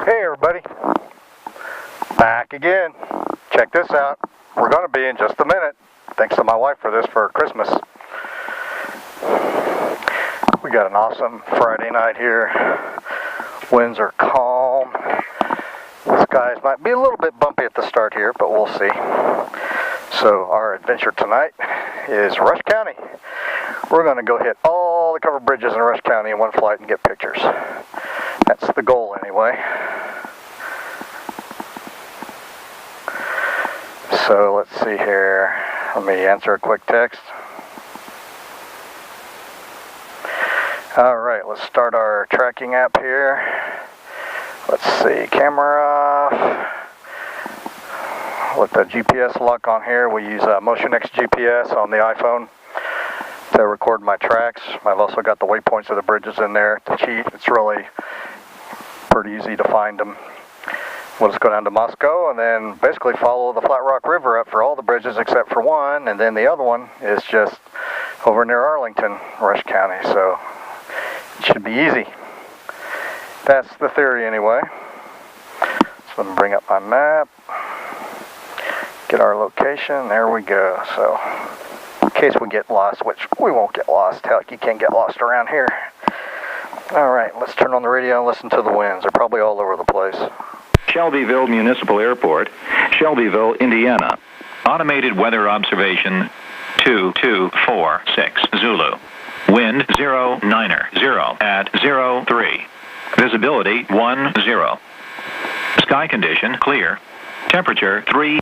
Hey everybody, back again. Check this out. We're going to be in just a minute. Thanks to my wife for this for Christmas. We got an awesome Friday night here. Winds are calm. The skies might be a little bit bumpy at the start here, but we'll see. So our adventure tonight is Rush County. We're going to go hit all the covered bridges in Rush County in one flight and get pictures. That's the goal anyway. So let's see here. Let me answer a quick text. Alright, let's start our tracking app here. Let's see, camera off. With the GPS lock on here, we use Motion X GPS on the iPhone to record my tracks. I've also got the waypoints of the bridges in there to cheat. It's really pretty easy to find them. We'll just go down to Moscow and then basically follow the Flat Rock River up for all the bridges except for one, and then the other one is just over near Arlington, Rush County, so it should be easy. That's the theory anyway. So let me bring up my map, get our location, there we go. So in case we get lost, which we won't get lost, heck, you can't get lost around here. Alright, let's turn on the radio and listen to the winds. They're probably all over the place. Shelbyville Municipal Airport, Shelbyville, Indiana. Automated weather observation 2246 Zulu. Wind 090 at 03. Visibility 10. Sky condition clear. Temperature 3.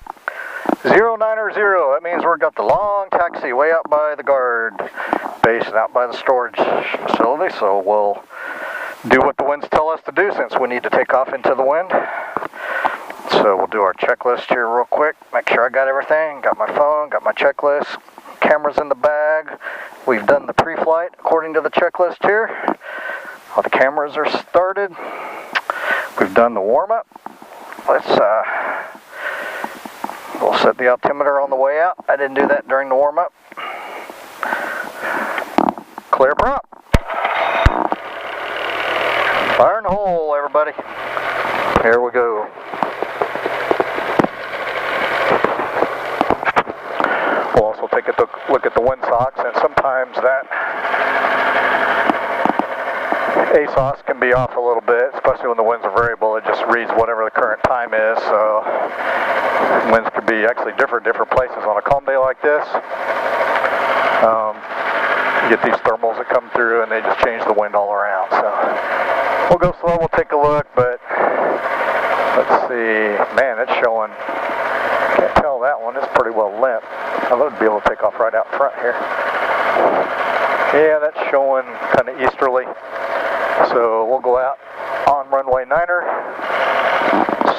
090, that means we've got the long taxi way out by the guard base and out by the storage facility, so we'll do what the winds tell us to do since we need to take off into the wind. So we'll do our checklist here real quick, make sure I got everything, got my phone, got my checklist, cameras in the bag. We've done the pre-flight according to the checklist here. All the cameras are started. We've done the warm-up. We'll set the altimeter on the way out. I didn't do that during the warm-up. Clear prop. Fire in the hole, everybody. Here we go. We'll also take a look at the windsocks, and sometimes that ASOS can be off a little bit, especially when the winds are variable. It just reads whatever the current time is, so winds could be actually different places. On a calm day like this, you get these thermals that come through and they just change the wind all around. So we'll go slow, we'll take a look, but let's see. Man, it's showing, can't tell that one, it's pretty well lit. I would be able to take off right out front here. Yeah, that's showing kind of easterly. So we'll go out on runway 9er,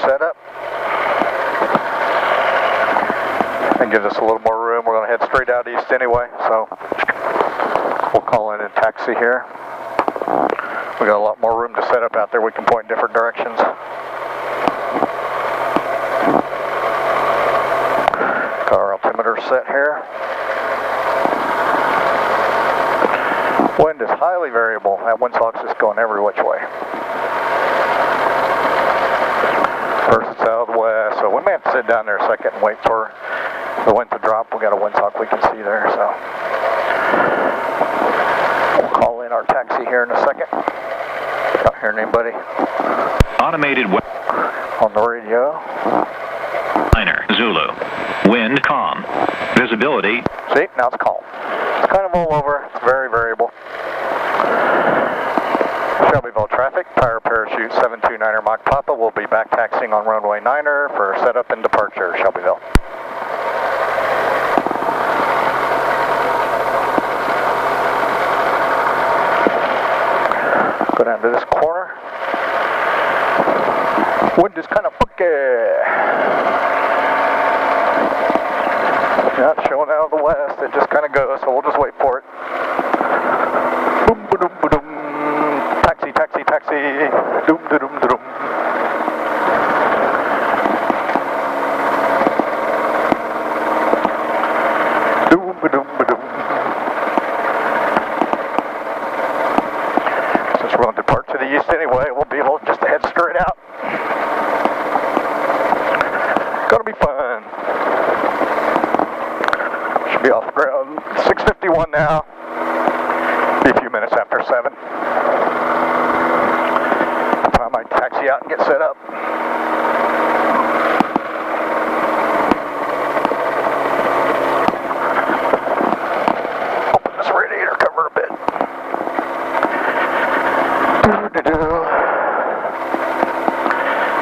set up, and give us a little more room. We're going to head straight out east anyway, so we'll call in a taxi here. We got a lot more room to set up out there. We can point in different directions. Got our altimeter set here. Wind is highly variable. That windsock's just going every which way. First it's out of the west, so we may have to sit down there a second and wait for the wind to drop. We got a windsock we can see there, so we'll call in our taxi here in a second. Not hearing anybody. Automated on the radio. Liner Zulu. Wind calm. Visibility. See, now it's calm. It's kind of all over. It's very variable. Shelbyville traffic, Power Parachute 729er Mach Papa will be back taxiing on runway 9er for setup and departure, Shelbyville. Go down to this corner. Wind is kind of funky. Not showing out of the west, it just kind of goes, so we'll just wait for it. Boom, ba-doom, ba-doom. Taxi, taxi, taxi. Doom, da-doom, da-doom. Doom, ba-doom, ba-doom. Since we're going to depart to the east anyway, we'll be able just to head straight out. 6:51 now. Be a few minutes after 7. I might taxi out and get set up. Open this radiator cover a bit.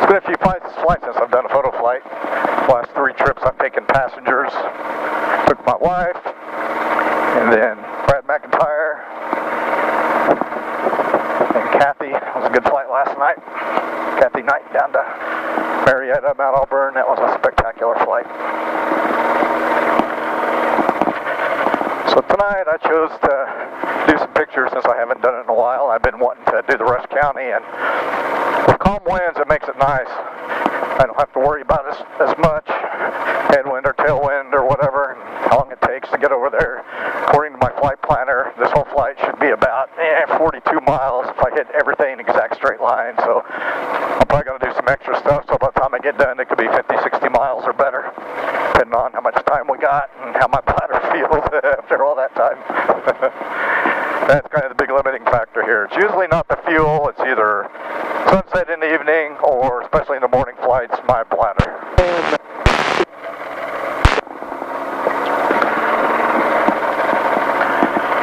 It's been a few flights since I've done a photo flight. Last 3 trips I've taken passengers. Took my wife, and then Brad McIntyre, and Kathy. It was a good flight last night. Kathy Knight down to Marietta, Mount Auburn. That was a spectacular flight. So tonight I chose to do some pictures since I haven't done it in a while. I've been wanting to do the Rush County, and with calm winds it makes it nice. I don't have to worry about as much headwind or tailwind or whatever, and how long it takes to get over there. According to my flight planner, this whole flight should be about 42 miles if I hit everything in exact straight line. So I'm probably going to do some extra stuff, so by the time I get done it could be 50, 60 miles or better, depending on how much time we got and how my bladder feels after all that time. That's kind of the big limiting factor here. It's usually not the fuel, it's either sunset in the evening or, especially in the morning flights, my bladder.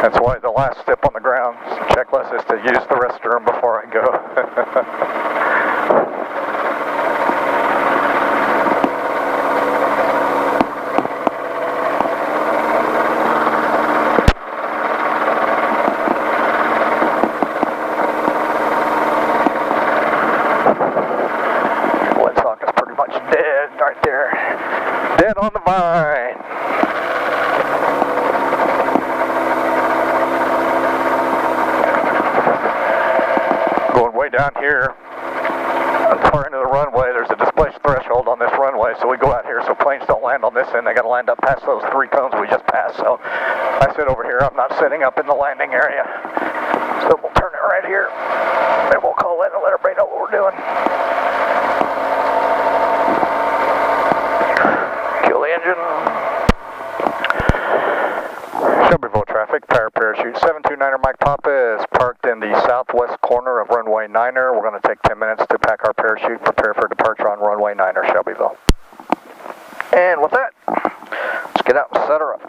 That's why the last step on the ground checklist is to use the restroom before I go. Dead on the vine. Going way down here, far into the runway, there's a displaced threshold on this runway, so we go out here so planes don't land on this end. They got to land up past those 3 cones we just passed. So I sit over here. I'm not sitting up in the landing area. So we'll turn it right here. Then we'll call in and let everybody know what we're doing. Engine. Shelbyville traffic, power parachute 729er Mike Papa is parked in the southwest corner of runway 9er. We're going to take 10 minutes to pack our parachute, prepare for departure on runway 9er, Shelbyville. And with that, let's get out and set her up.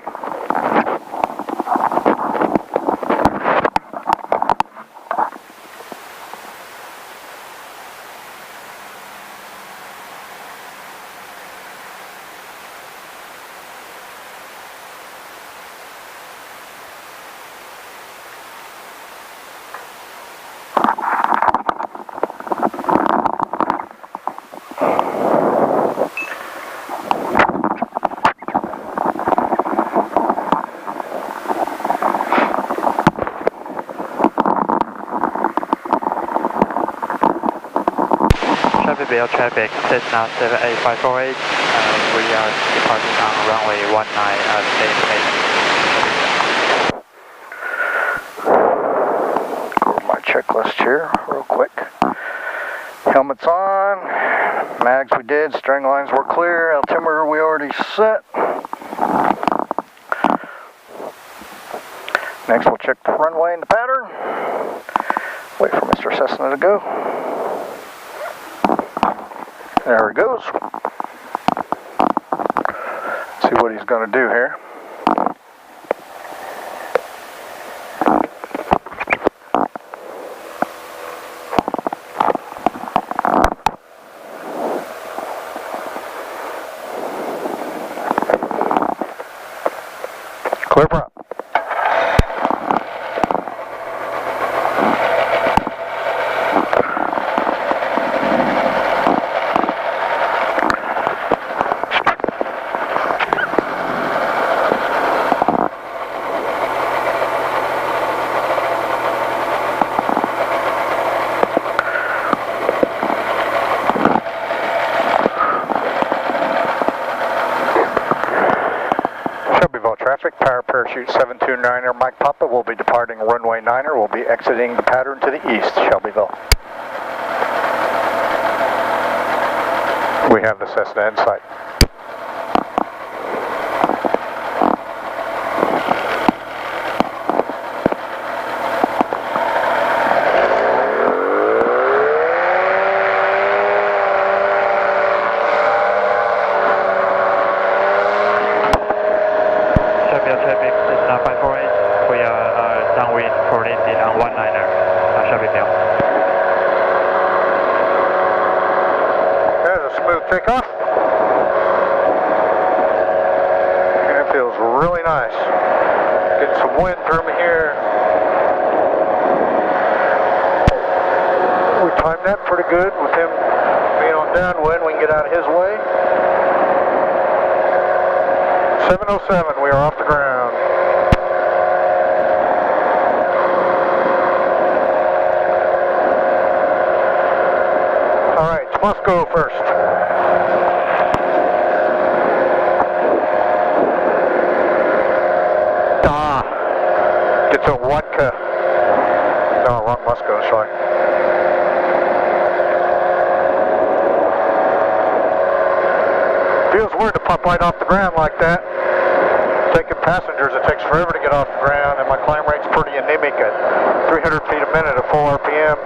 Shelbyville traffic, Cessna 78548. We are departing on runway 19 stay in place. Go over my checklist here real quick. Helmets on, mags we did, string lines were clear, altimeter we already set. Next we'll check the runway and the pattern. Wait for Mr. Cessna to go. There he goes. See what he's going to do here. Clear prop. Power parachute 729er Mike Papa will be departing runway 9er. We'll be exiting the pattern to the east, Shelbyville. We have the Cessna in sight. getting some wind through me here. We timed that pretty good with him being on downwind. We can get out of his way. 707, we are off the ground. All right, must go first. It's a vodka. No, wrong Musco, sorry. Feels weird to pop right off the ground like that. Taking passengers, it takes forever to get off the ground, and my climb rate's pretty anemic at 300 feet a minute at full RPM.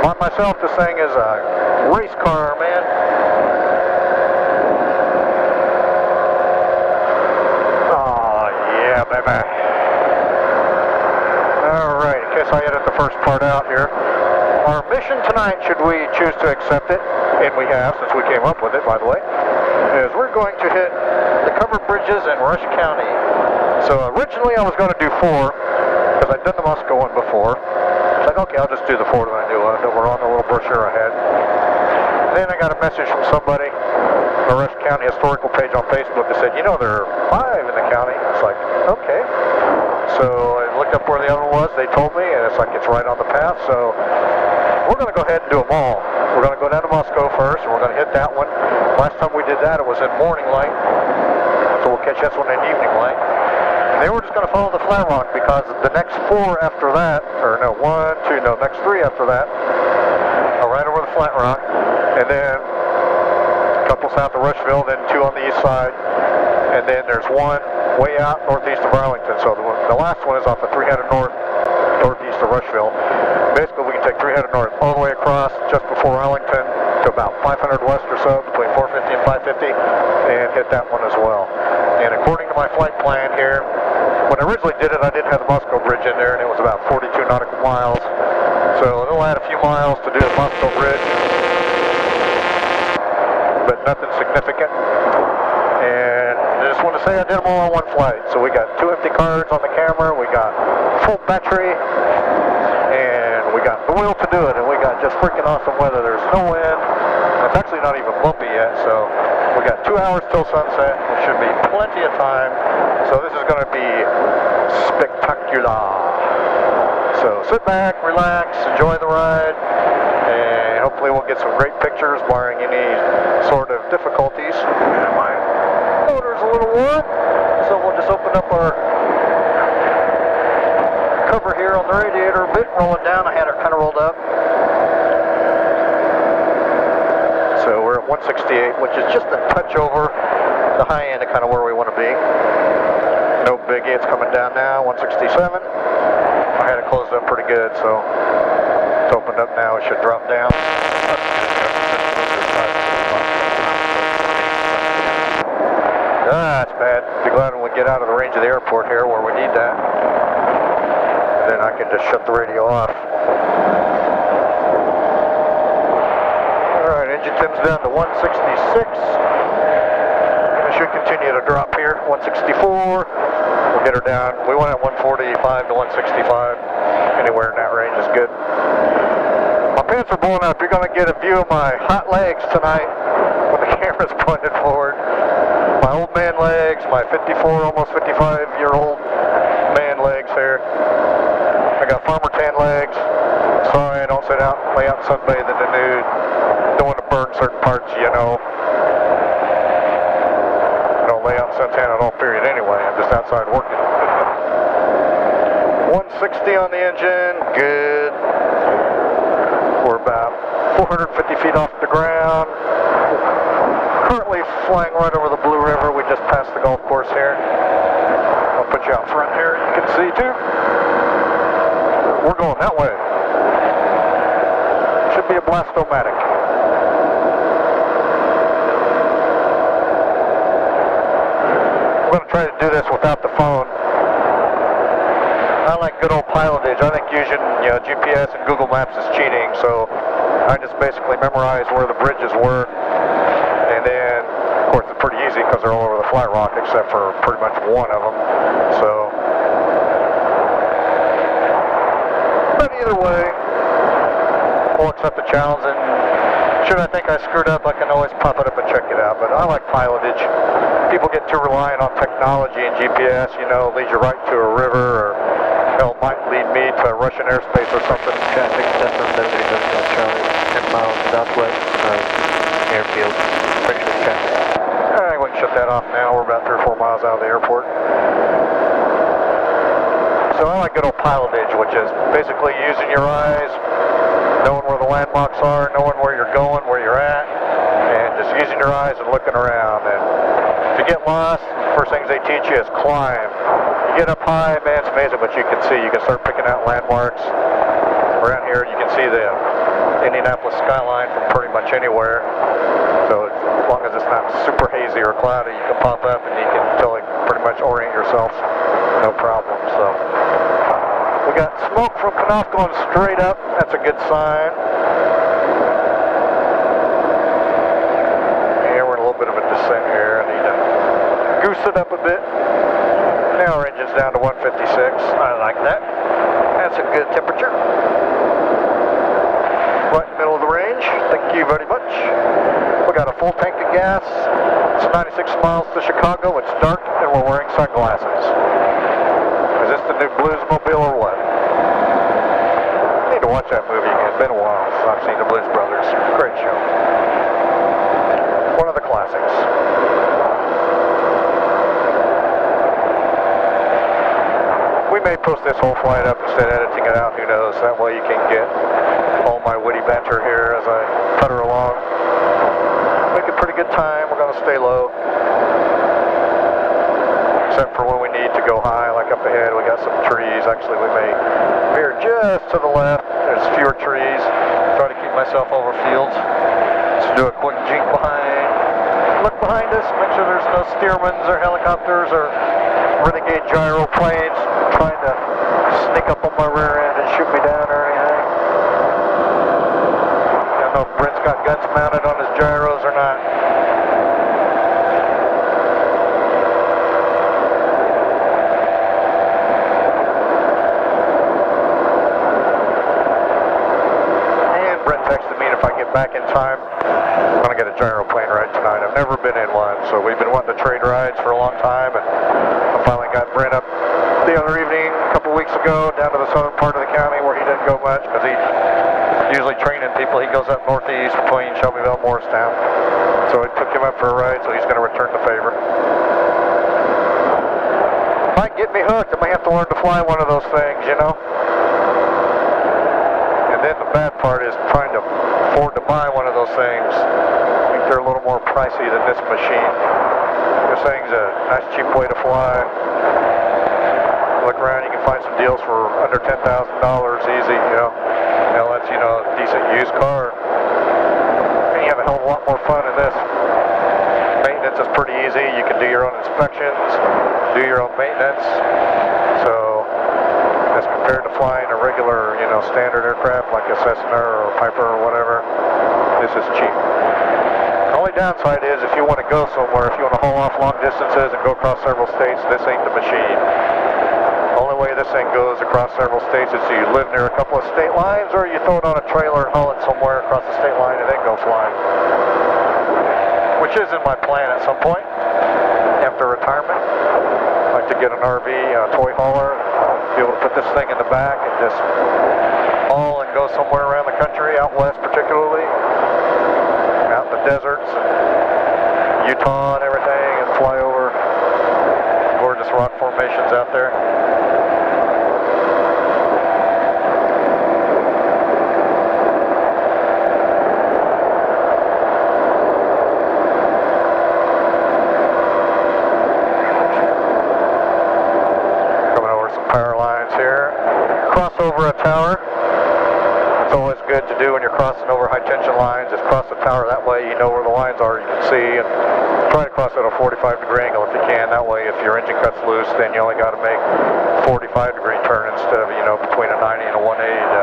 Like myself, this thing is a race car, man. Baby. Alright, in case I edit the first part out here. Our mission tonight, should we choose to accept it, and we have since we came up with it, by the way, is we're going to hit the covered bridges in Rush County. So originally I was going to do 4, because I'd done the Musco one before. It's like, okay, I'll just do the 4 that I do. We're on the little brochure I had. Then I got a message from somebody, the Rush County historical page on Facebook, that said, you know, there are 5 in the county. It's like, okay. So I looked up where the other one was. They told me, and it's like it's right on the path. So we're going to go ahead and do them all. We're going to go down to Musco first, and we're going to hit that one. Last time we did that, it was in morning light. So we'll catch this one in evening light. And then we're just going to follow the flat rock, because the next 4 after that, or no, 1, 2, no, next 3 after that are right over the flat rock. And then a couple south of Rushville, then 2 on the east side. And then there's 1 way out northeast of Arlington. So the last one is off of 300 north, northeast of Rushville. Basically, we can take 300 north all the way across just before Arlington to about 500 west or so, between 450 and 550, and hit that one as well. And according to my flight plan here, when I originally did it, I did have the Musco Bridge in there, and it was about 42 nautical miles. So it'll add a few miles to do the Musco Bridge, but nothing significant. And I just want to say I did them all on one flight. So we got 2 empty cards on the camera, we got full battery, and we got the will to do it, and we got just freaking awesome weather. There's no wind. It's actually not even bumpy yet, so we got 2 hours till sunset, which should be plenty of time. So this is going to be spectacular. So sit back, relax, enjoy the ride, and hopefully we'll get some great pictures, barring any sort of difficulties. My motor's a little warm, so we'll just open up our cover here on the radiator a bit, rolling down. I had it kind of rolled up. So we're at 168, which is just a touch over the high end of kind of where we want to be. No biggie, it's coming down now, 167. I had it closed up pretty good, so it's opened up now. It should drop down. That's bad. Be glad when we get out of the range of the airport here where we need that. Then I can just shut the radio off. Alright, engine tim's down to 166. And it should continue to drop here. 164. We'll get her down. We went at 145 to 165. Anywhere in that range is good. My pants are blowing up. You're going to get a view of my hot legs tonight when the camera's pointed forward. My old man legs, my 54, almost 55-year-old man legs here. I got farmer tan legs. Sorry, I don't sit out, lay out and sunbathe in the nude. Don't want to burn certain parts, you know. I don't lay out and suntan at all, period, anyway. I'm just outside working. 160 on the engine, good. We're about 450 feet off the ground. Currently flying right over the Blue River. We just passed the golf course here. I'll put you out front here. You can see too. We're going that way. Should be a Blastomatic. I'm going to try to do this without the phone. I like good old pilotage. I think using GPS and Google Maps is cheating, so I just basically memorized where the bridges were. And then, of course, course, it's pretty easy because they're all over the flat rock except for pretty much one of them. So, but either way, we'll accept the challenge, and should I think I screwed up, I can always pop it up and check it out. But I like pilotage. People get too reliant on technology and GPS, you know, leads you right to a river, or hell, might lead me to Russian airspace or something. Traffic center 70 Charlie, 10 miles southwest, airfield, specialist traffic. Alright, we can shut that off now. We're about 3 or 4 miles out of the airport. So I like good old pilotage, which is basically using your eyes, knowing where the landmarks are, knowing where you're going, where you're at, and just using your eyes and looking around. And if you get lost, the first things they teach you is climb. You get up high, man, it's amazing what you can see. You can start picking out landmarks. Around here, you can see the Indianapolis skyline from pretty much anywhere. So as long as it's not super hazy or cloudy, you can pop up and you can totally pretty much orient yourself. No problem. So we got smoke from Takeoff going straight up. That's a good sign. And we're in a little bit of a descent here. I need to goose it up a bit. Now our engine's down to 156. I like that. That's a good temperature. Right in the middle of the range. Thank you very much. We got a full tank of gas. It's 96 miles to Chicago. It's dark and we're wearing sunglasses. Is this the new Bluesmobile or what? I need to watch that movie again. It's been a while since I've seen the Blues Brothers. Great show. One of the classics. We may post this whole flight up instead of editing it out. Who knows? That way you can get all my witty banter here as I putter along. Make a pretty good time. We're going to stay low. Except for when we need to go high, like up ahead, we got some trees. Actually, we may veer just to the left. There's fewer trees. Try to keep myself over fields. Let's do a quick jink behind. Look behind us. Make sure there's no Stearmans or helicopters or renegade gyro planes trying to sneak up on my rear end and shoot me down or anything. I don't know if Brent's got guns mounted on his gyros or not. Texted me, and if I get back in time, I'm going to get a gyro plane ride tonight. I've never been in one, so we've been wanting to trade rides for a long time, and I finally got Brent up the other evening, a couple weeks ago, down to the southern part of the county where he didn't go much, because he's usually training people. He goes up northeast between Shelbyville and Morristown. So I took him up for a ride, so he's going to return the favor. Might get me hooked. I might have to learn to fly one of those things, you know? Then the bad part is trying to afford to buy one of those things. I think they're a little more pricey than this machine. This thing's a nice cheap way to fly. Look around, you can find some deals for under $10,000 easy, you know. Now that's, you know, a decent used car. And you have a hell of a lot more fun in this. Maintenance is pretty easy. You can do your own inspections, do your own maintenance. So as compared to flying a regular, you know, standard aircraft like a Cessna or a Piper or whatever, this is cheap. The only downside is if you want to go somewhere, if you want to haul off long distances and go across several states, this ain't the machine. The only way this thing goes across several states is you live near a couple of state lines, or you throw it on a trailer and haul it somewhere across the state line and then go flying. Which is in my plan at some point after retirement. I'd like to get an RV, a toy hauler, be able to put this thing in the back and just haul and go somewhere around the country, out west particularly, out in the deserts, and Utah and everything, and fly over gorgeous rock formations out there. Over a tower. It's always good to do when you're crossing over high tension lines, is cross the tower. That way you know where the lines are, you can see, and try to cross at a 45-degree angle if you can. That way if your engine cuts loose, then you only got to make a 45-degree turn instead of, you know, between a 90 and a 180 to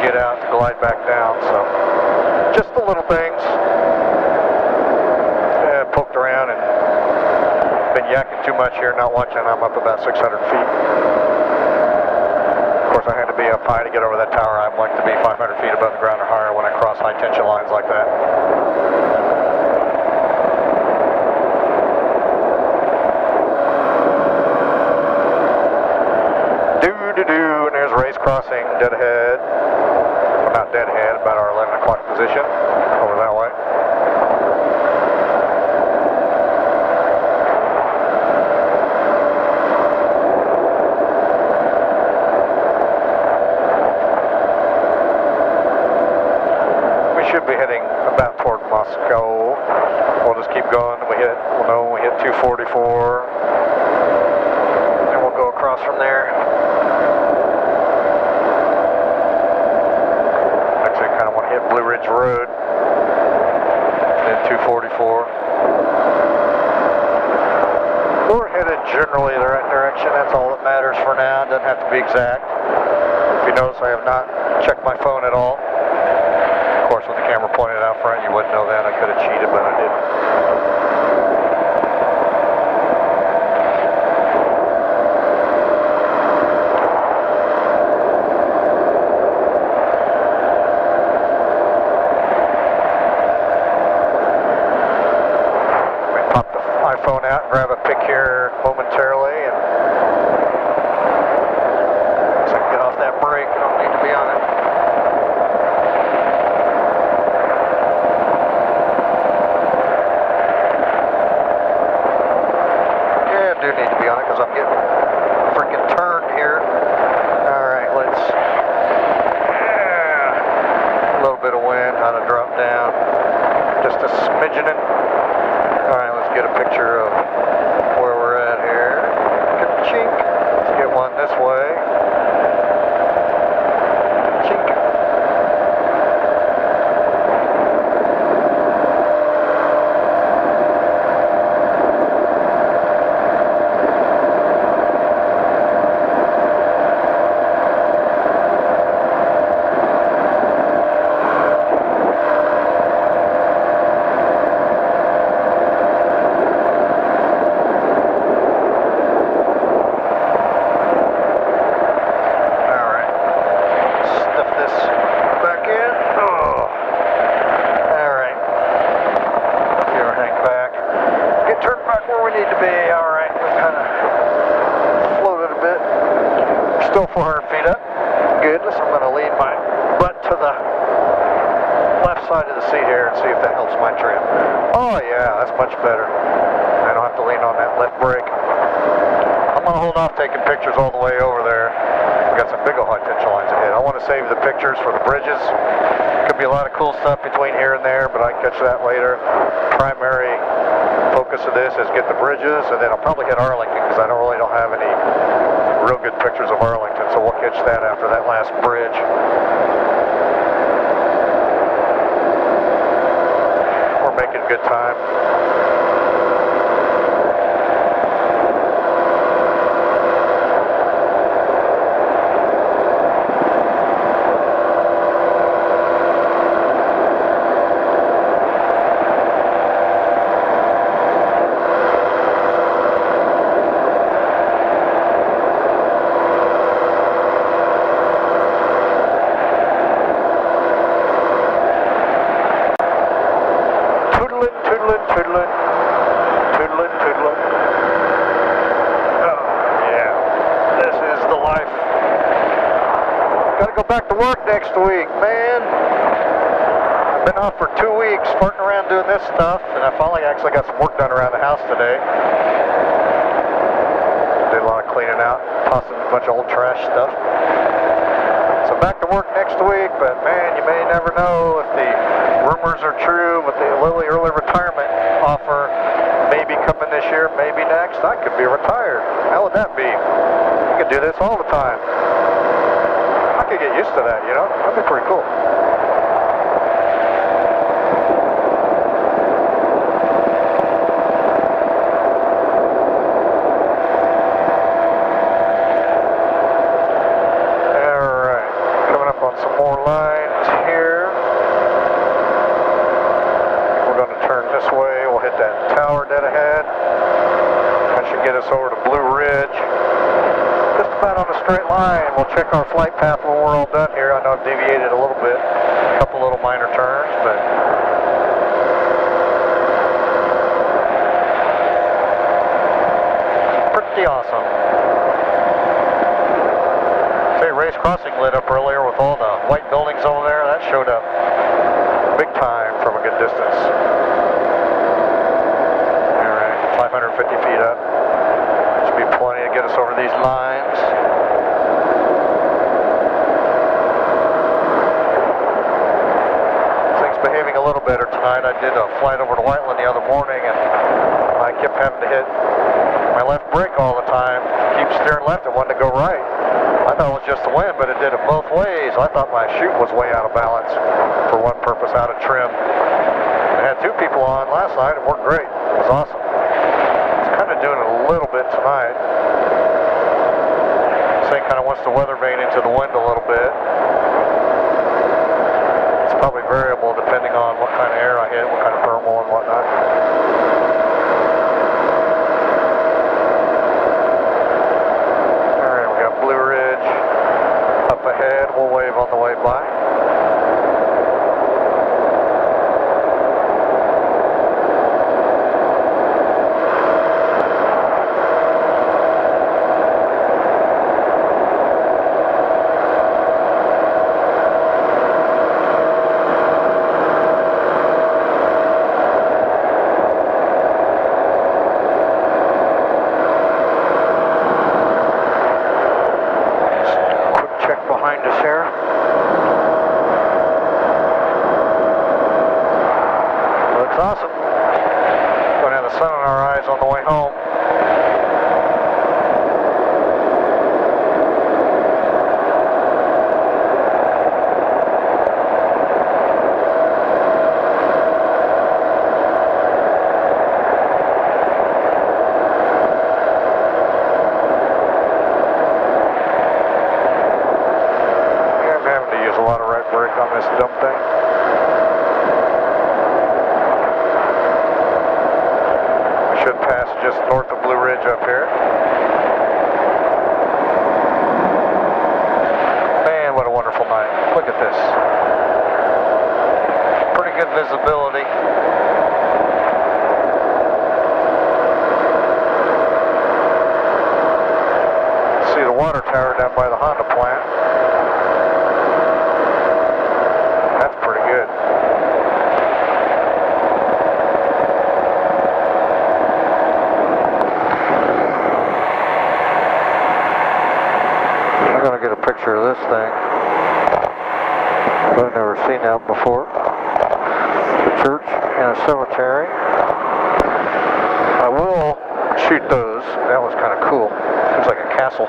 get out and glide back down. So just the little things. Poked been yakking too much here, not watching. I'm up about 600 feet. Of course, I had to be up high to get over that tower. I'd like to be 500 feet above the ground or higher when I cross high tension lines like that. And there's Ray's Crossing, dead ahead. Well, not dead ahead, about our 11 o'clock position, over that way. We should be heading about toward Moscow. We'll just keep going. We'll know when we hit 244. And we'll go across from there. Hit Blue Ridge Road, then 244. We're headed generally the right direction. That's all that matters for now. It doesn't have to be exact. If you notice, I have not checked my phone at all. Of course, with the camera pointed out front, you wouldn't know that. I could have cheated, but I didn't. Phone out and grab a pic here momentarily, and so I can get off that brake. I don't need to be on it. Yeah, I do need to be on it because I'm getting freaking turned here. Alright, let's, a little bit of wind, how to drop down, just a smidgen. Alright, let's get a picture of where we're at here. Ka-chink. Let's get one this way. Chink. Still 400 feet up. Good. I'm going to lean my butt to the left side of the seat here and see if that helps my trim. Oh yeah, that's much better. I don't have to lean on that left brake. I'm going to hold off taking pictures all the way over there. We've got some big old high tension lines ahead. I want to save the pictures for the bridges. Could be a lot of cool stuff between here and there, but I can catch that later. Primary focus of this is get the bridges, and then I'll probably hit Arlington because I don't have any real good pictures of Arlington, so we'll catch that after that last bridge. We're making good time. Go back to work next week, man. I've been off for 2 weeks farting around doing this stuff, and I finally actually got some work done around the house today. Did a lot of cleaning out, tossing a bunch of old trash stuff. So back to work next week, but man, you may never know if the rumors are true, but the Lilly early retirement offer may be coming this year, maybe next. I could be retired. How would that be? I could do this all the time. I could get used to that, you know? That'd be pretty cool. Alright, coming up on some more lines here. We're going to turn this way. We'll hit that tower dead ahead. And straight line. We'll check our flight path when we're all done here. I know I've deviated a little bit, a couple little minor turns, but pretty awesome. Say, Ray's Crossing lit up earlier with all the white buildings over there. That showed up big time from a good distance. All right, 550 feet up. Should be plenty to get us over these lines. Things behaving a little better tonight. I did a flight over to Whiteland the other morning, and I kept having to hit my left brake all the time. Keep steering left and wanted to go right. I thought it was just the wind, but it did it both ways. I thought my chute was way out of balance for one purpose, out of trim. I had 2 people on last night. It worked great. It was awesome. It's kind of doing it a little bit tonight. This thing kind of wants to weather vane into the wind a little bit. It's probably variable depending on what kind of air I hit, what kind of thermal and whatnot. Ahead, we'll wave on the way by. Awesome. Going to have the sun in our eyes on the way home. Yeah, I'm having to use a lot of right brake on this dumb thing. Should pass just north of Blue Ridge up here. Man, what a wonderful night. Look at this. Pretty good visibility. See the water tower down by the Honda plant. That's pretty good. I'm going to get a picture of this thing. I've never seen that before. A church and a cemetery. I will shoot those. That was kind of cool. Seems like a castle.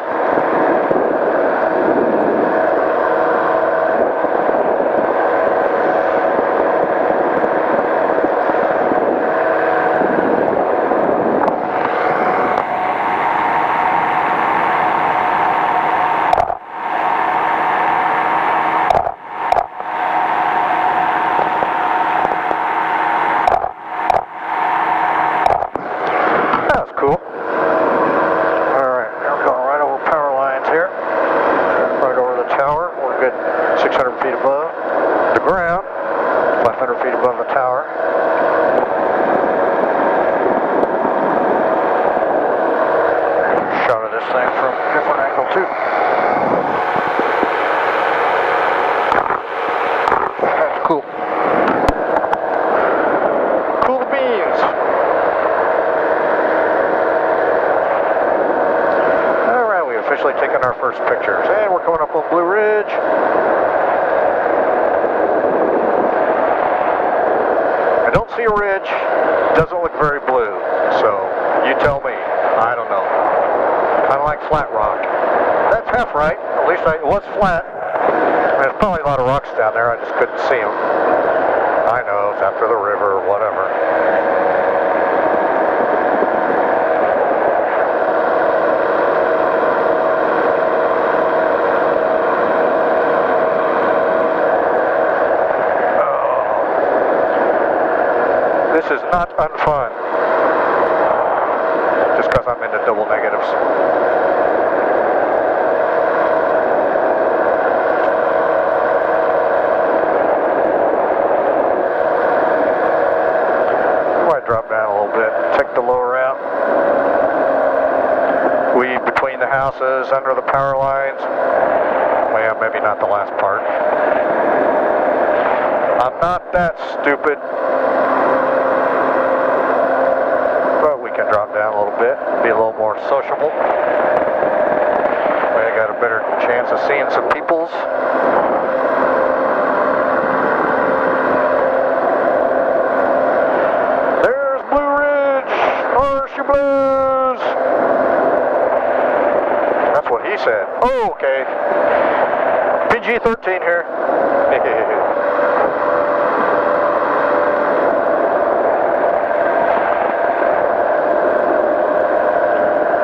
Taking our first pictures, and we're coming up on Blue Ridge. I don't see a ridge. Doesn't look very blue, so you tell me. I don't know. Kind of like flat rock. That's half right. At least it was flat. There's probably a lot of rocks down there. I just couldn't see them. I know it's after the river or whatever. This is not unfun, just because I'm into double negatives. houses, under the power lines. Well, maybe not the last part. I'm not that stupid. But we can drop down a little bit, be a little more sociable. I got a better chance of seeing some peoples. There's Blue Ridge, Marsh your Blues. That's what he said. Oh, okay. PG-13 here.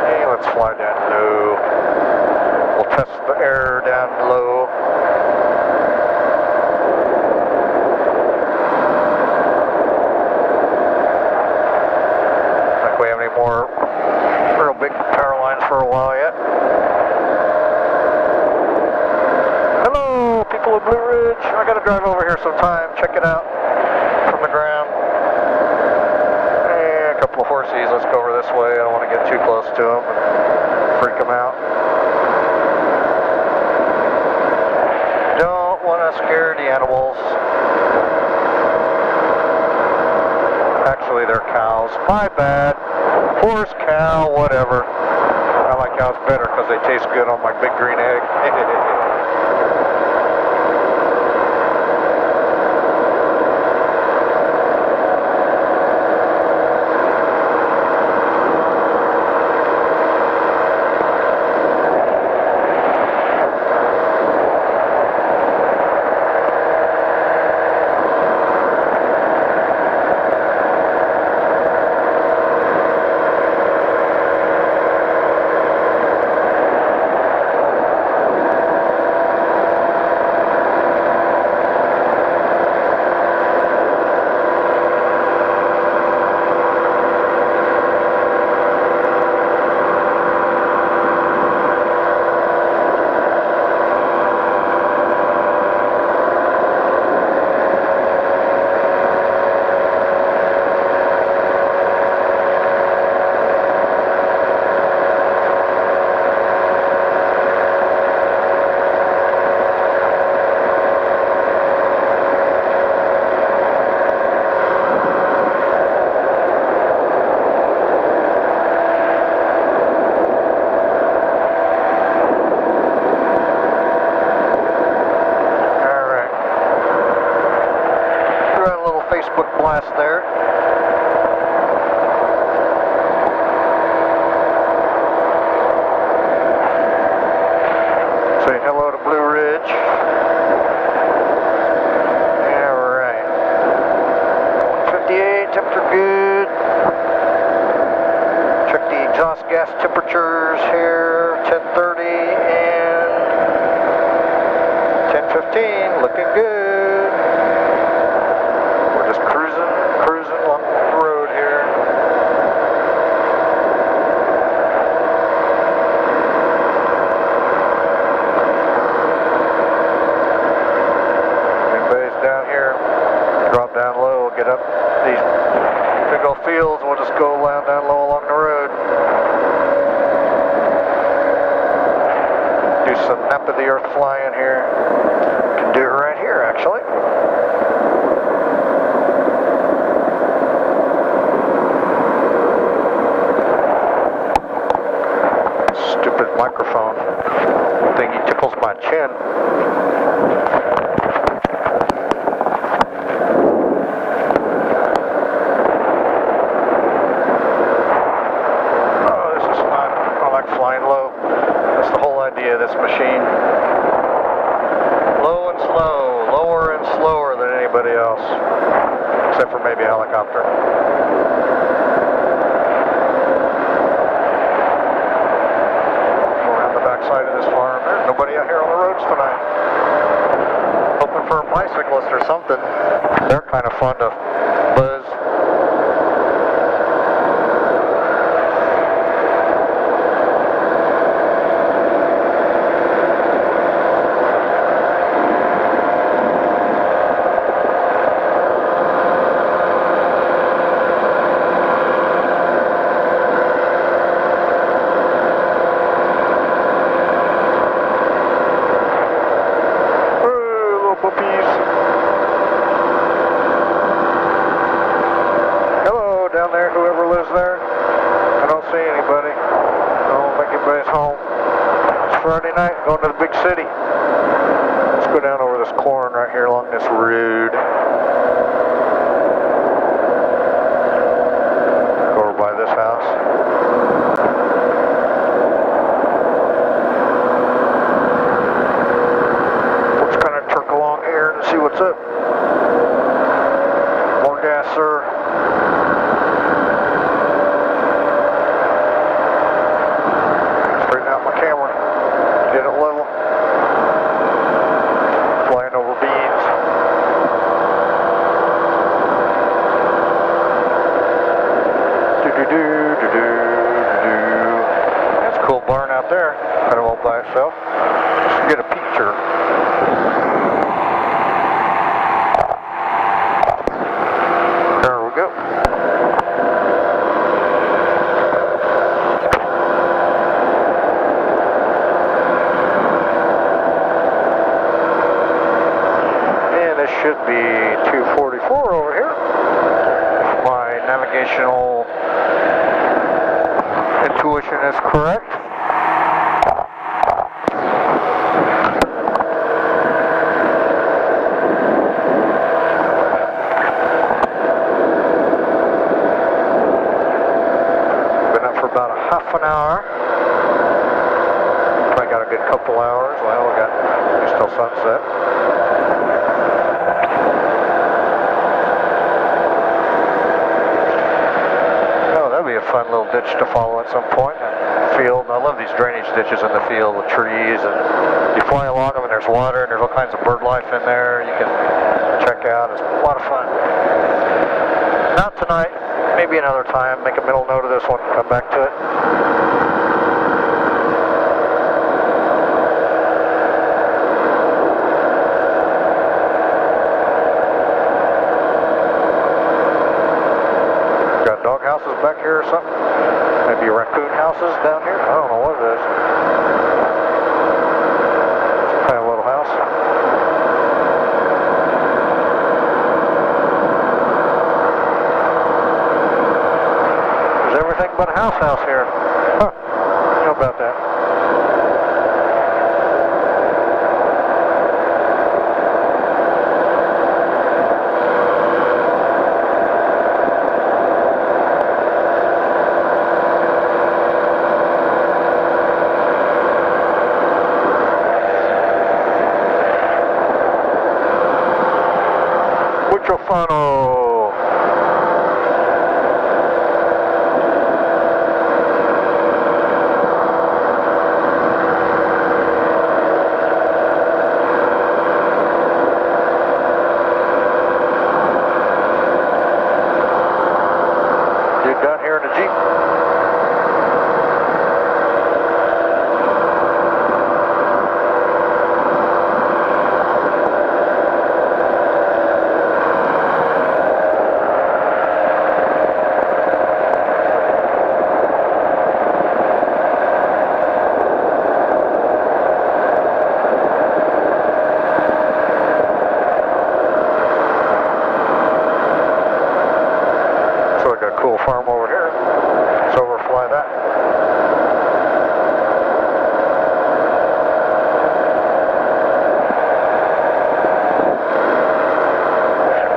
Hey, let's fly down low. We'll test the air down low. I think we have any more real big power lines for a while yet. Hello, people of Blue Ridge. I gotta drive over here sometime, check it out from the ground. A couple of horsies, let's go over this way. I don't want to get too close to them and freak them out. Don't want to scare the animals. Actually, they're cows. My bad. Horse, cow, whatever. I like cows better because they taste good on my big green egg. Blast there. Say hello to Blue Ridge. Alright. 158, temperature good. Check the exhaust gas temperatures here. 1030 and 1015. Looking good. Cruising along the road here. Anybody's down here, drop down low, get up these big old fields, we'll just go down low along the road. Do some nap of the earth flying here. Can do it right here actually. Microphone thingy tickles my chin. Oh, this is fun. I like flying low. That's the whole idea of this machine. Low and slow, lower and slower than anybody else, except for maybe a helicopter. Side of this farm. There's nobody out here on the roads tonight. Friday night, going to the big city. Let's go down over this corn right here along this road. Go over by this house. Let's kind of truck along here and see what's up. More gas, sir. Straighten out my camera. Get it level. Flying over beans. That's a cool barn out there. Kind of all by itself. Let's get a picture. There we go. And this should be 244 over here. If my navigational intuition is correct. Been up for about a half an hour. Probably got a good couple hours. Well, we got just till sunset. A fun little ditch to follow at some point. Field. I love these drainage ditches in the field with trees, and you fly along them and there's water and there's all kinds of bird life in there you can check out. It's a lot of fun. Not tonight, maybe another time. Make a mental note of this one, come back to it. Dog houses back here or something? Maybe raccoon houses down here? I don't know what it is. It's kind of a little house. There's everything but a house here. Huh. How about that? Funnel. You down here in the Jeep? Cool farm over here. Let's overfly that.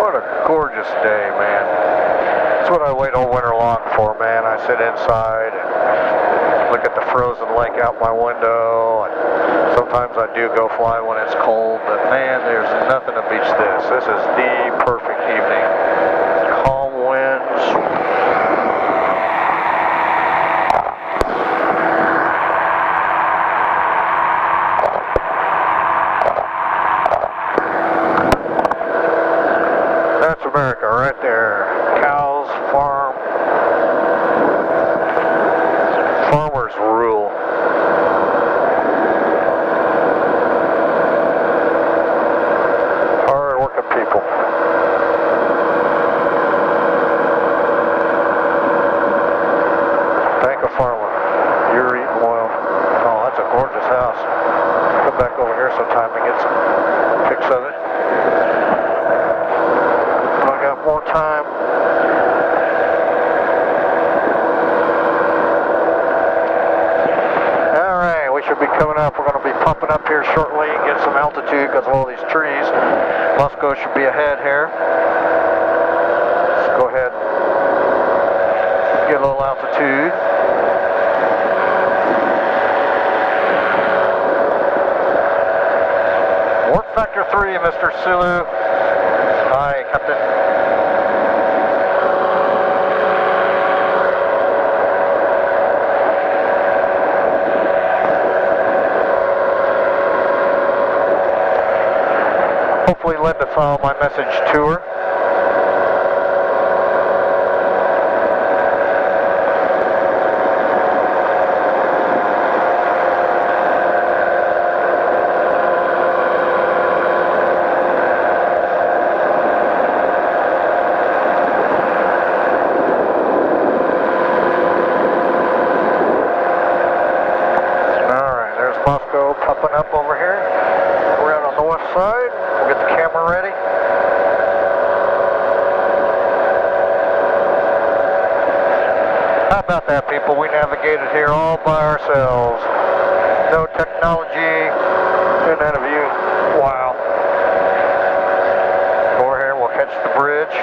What a gorgeous day, man. That's what I wait all winter long for, man. I sit inside and look at the frozen lake out my window, and sometimes I do go fly when it's cold, but man, there's nothing to beat this. This is the perfect evening. Calm winds. America right there. Cows, farm. Farmers rule. Hard working people. Thank a farmer. You're eating oil. Oh, that's a gorgeous house. Come back over here sometime and get some pics of it. More time. All right, we should be coming coming up. We're going to be popping up here shortly and get some altitude because of all these trees. Musco should be ahead here. Let's go ahead and get a little altitude. Warp factor 3, Mr. Sulu. Hi, Captain. Hopefully Linda saw my message to her. Alright, there's Moscow popping up over here. We're out on the west side. We'll get the camera ready. How about that, people? We navigated here all by ourselves. No technology. Isn't that a view? Wow. Over here, we'll catch the bridge.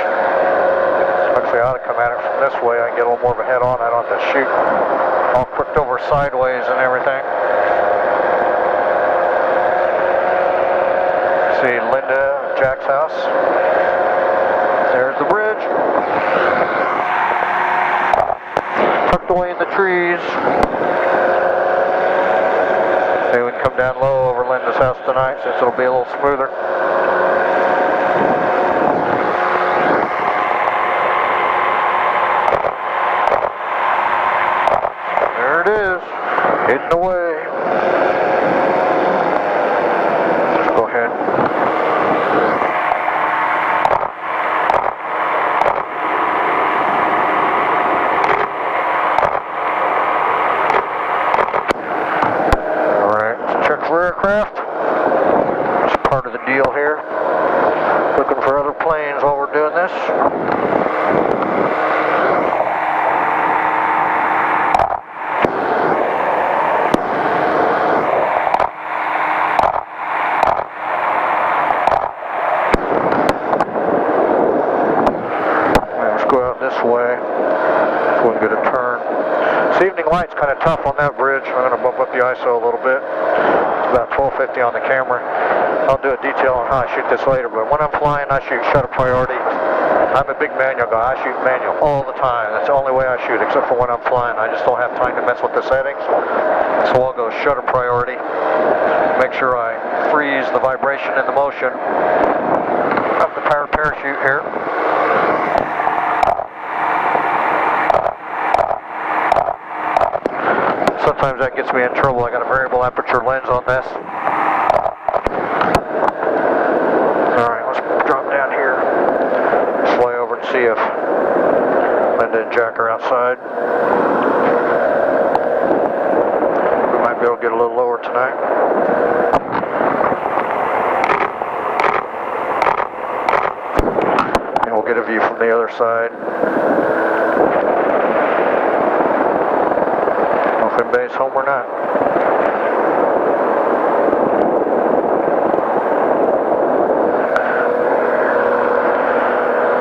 Actually, I ought to come at it from this way. I can get a little more of a head on. I don't have to shoot all crooked over sideways and everything. See Linda, Jack's house. There's the bridge. Tucked away in the trees. Maybe we can come down low over Linda's house tonight since it'll be a little smoother. There it is, hidden away. Let's go ahead. Aircraft. It's part of the deal here. Looking for other planes while we're doing this. Let's go out this way. So we can get a turn. This evening light's kind of tough on that bridge. I'm going to bump up the ISO a little bit. About 1250 on the camera. I'll do a detail on how I shoot this later, but when I'm flying, I shoot shutter priority. I'm a big manual guy. I shoot manual all the time. That's the only way I shoot, except for when I'm flying. I just don't have time to mess with the settings. So I'll go shutter priority. Make sure I freeze the vibration and the motion of the powered parachute here. Sometimes that gets me in trouble. I got a variable aperture lens on this. Alright, let's drop down here. Fly over and see if Linda and Jack are outside. We might be able to get a little lower tonight. And we'll get a view from the other side. Base home or not.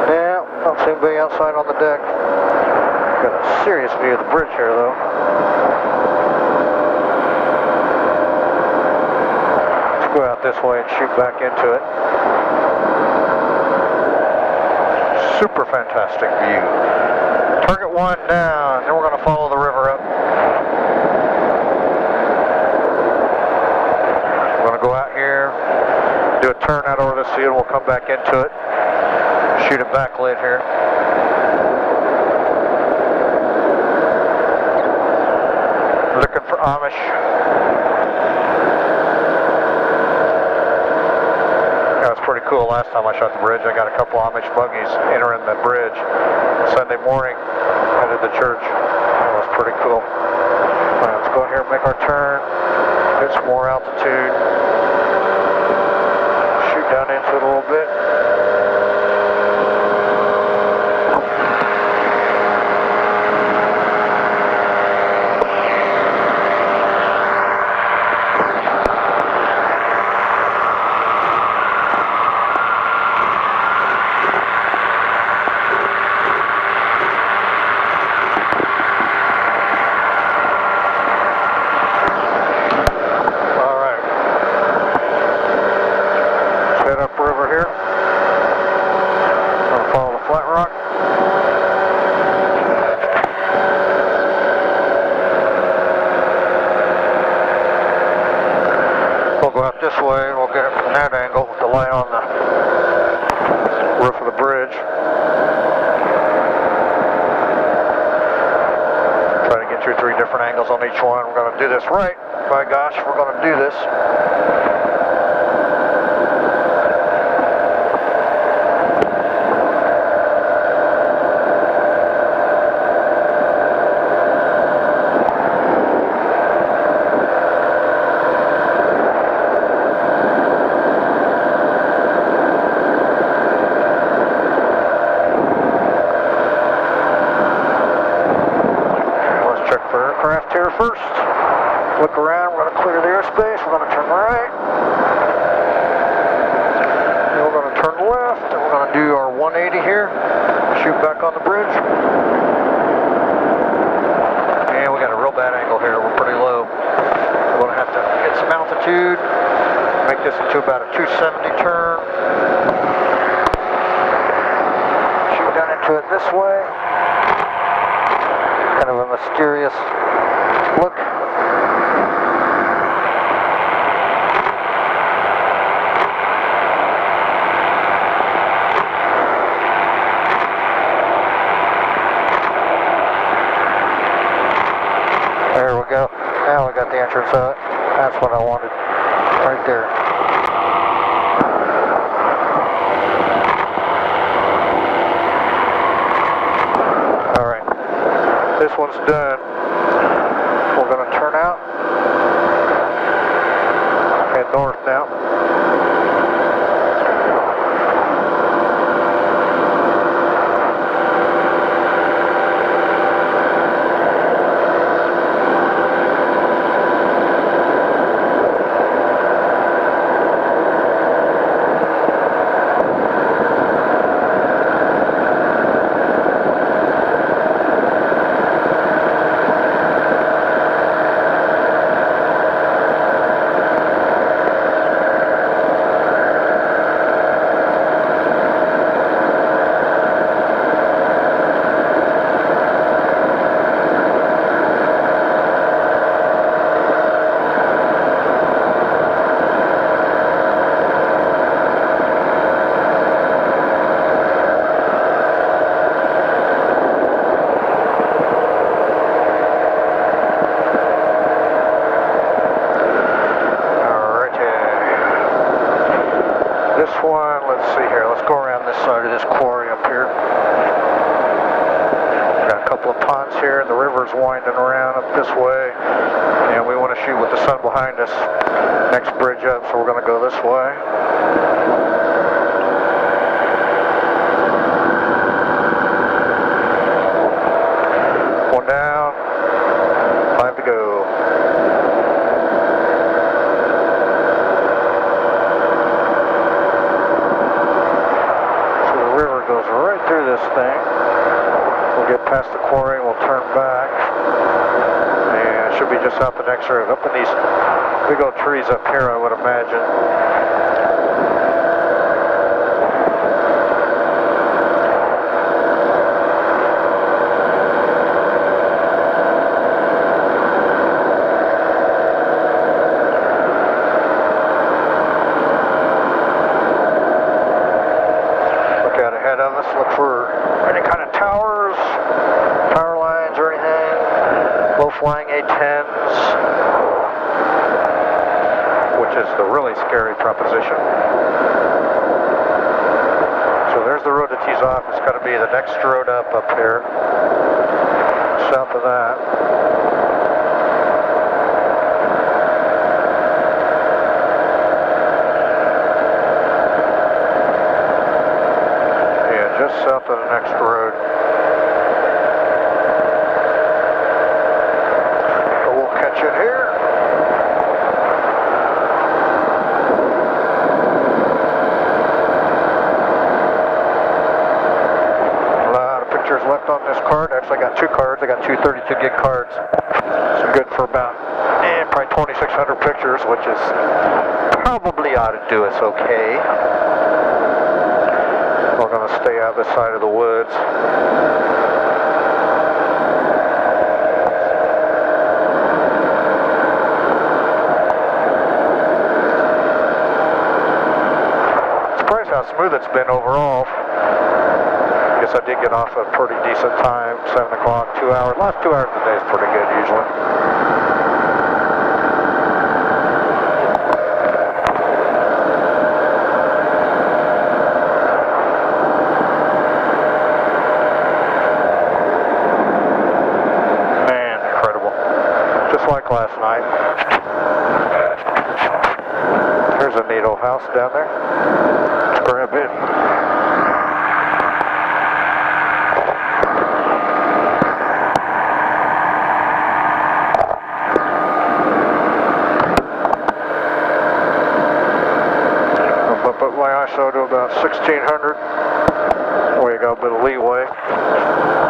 Yeah, don't seem to be outside on the deck. Got a serious view of the bridge here though. Let's go out this way and shoot back into it. Super fantastic view. Target 1 down, then we're going to follow the river up. Go out here, do a turn out over this field, we'll come back into it, shoot a backlit here. Looking for Amish. That was pretty cool last time I shot the bridge. I got a couple Amish buggies entering the bridge Sunday morning, headed to church. That was pretty cool. All right, let's go here and make our turn, get some more altitude. Down into it a little bit. go out this way and we'll get it from that angle with the light on the roof of the bridge. Try to get 2 or 3 different angles on each one. We're going to do this right. By gosh, we're going to do this. First, look around, we're going to clear the airspace, we're going to turn right, then we're going to turn left, and we're going to do our 180 here, shoot back on the bridge, and we got a real bad angle here, we're pretty low, we're going to have to get some altitude, make this into about a 270 turn, shoot down into it this way, kind of a mysterious look. There we go. Now we got the entrance of it. That's what I wanted. Right there. Alright. This one's done. We're going to turn out, head north now. Winding around up this way, and we want to shoot with the sun behind us. Next bridge up, so we're going to go this way. One down, 5 to go. So the river goes right through this thing. We'll get past the quarry, we'll turn back, and it should be just out the next road. Up in these big old trees up here, I would imagine. Look out ahead of us, look for any kind of towers, power lines or anything, low-flying A-10s, which is the really scary proposition. So there's the road that tees off. It's got to be the next road up here, south of that. Yeah, just south of the next road. In here. A lot of pictures left on this card. Actually, I got 2 cards. I got 2 32 gig cards. So good for about probably 2,600 pictures, which is probably ought to do us okay. We're going to stay out this side of the woods. how smooth it's been overall. Guess I did get off a pretty decent time, 7 o'clock, 2 hours. Last 2 hours of the day is pretty good usually. Man, incredible. Just like last night. There's a neat old house down there. Let's grab it. Put my ISO to about 1600. We got a bit of leeway.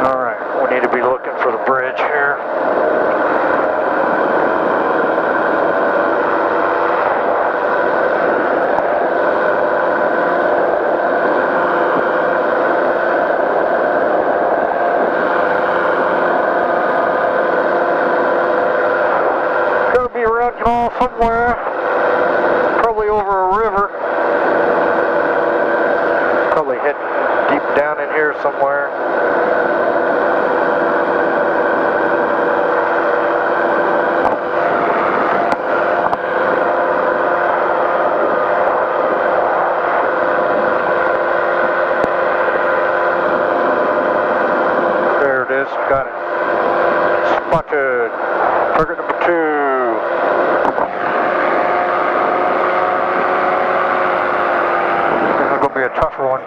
Alright, we need to be looking for the bridge here. Gotta be around Caldwell somewhere. Probably over a river. Probably hit deep down in here somewhere. There it is, got it. Spotted. Target number 2. This is going to be a tougher one.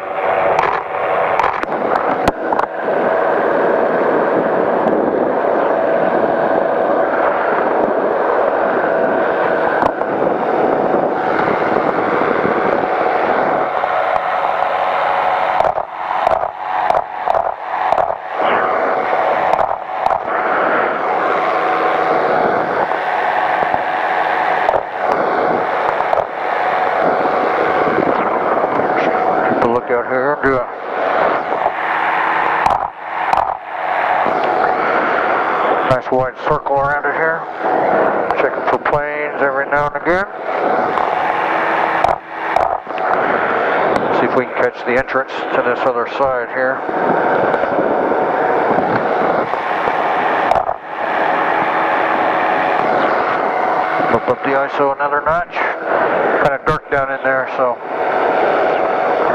Out here, do a nice wide circle around it here. Checking for planes every now and again. See if we can catch the entrance to this other side here. Bump up the ISO another notch. Kind of dark down in there, so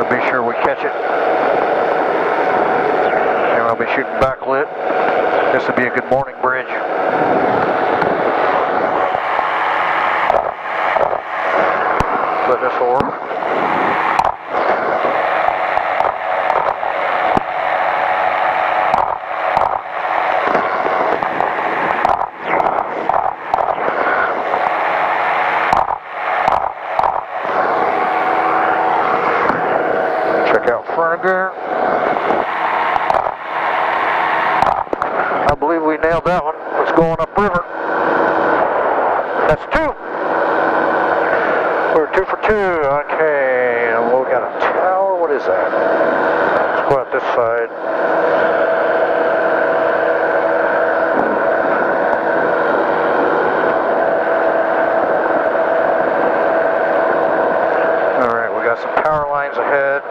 be sure we catch it. And I'll be shooting backlit. This will be a good morning bridge. But this will work. Again. I believe we nailed that one. It's going upriver. That's 2. We're 2 for 2. Okay. And we got a tower. What is that? Let's go out this side. Alright, we got some power lines ahead.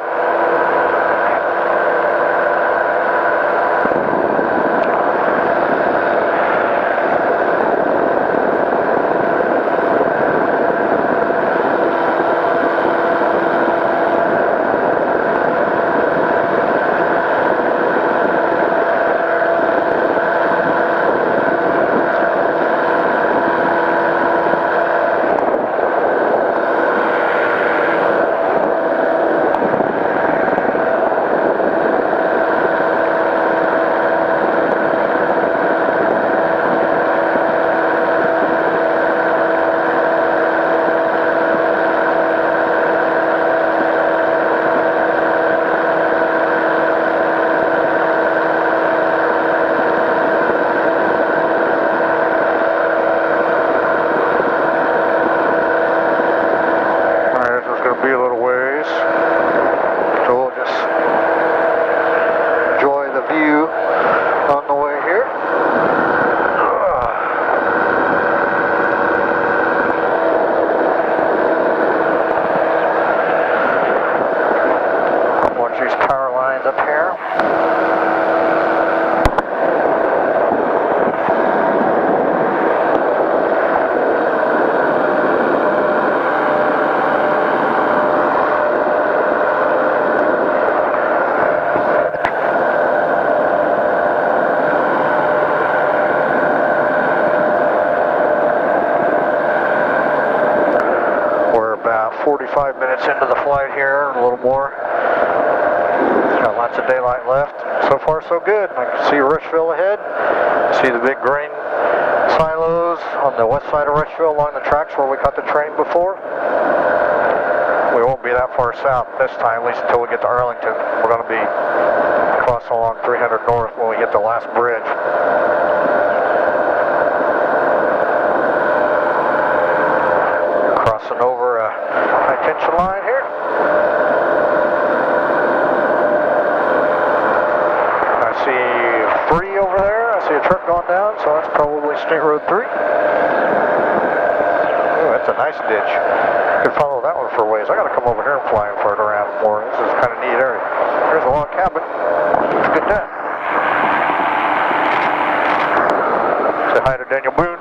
45 minutes into the flight here, a little more. Got lots of daylight left. So far, so good. I can see Rushville ahead. See the big grain silos on the west side of Rushville along the tracks where we caught the train before. We won't be that far south this time, at least until we get to Arlington. We're going to be crossing along 300 North when we hit the last bridge. Crossing over a high tension line here. I see 3 over there. I see a truck going down, so that's probably State Road 3. Ooh, that's a nice ditch. Could follow that one for a ways. I gotta come over here and fly and fart around more. This is kind of neat area. Here's a log cabin. Look at that. Say hi to Daniel Boone.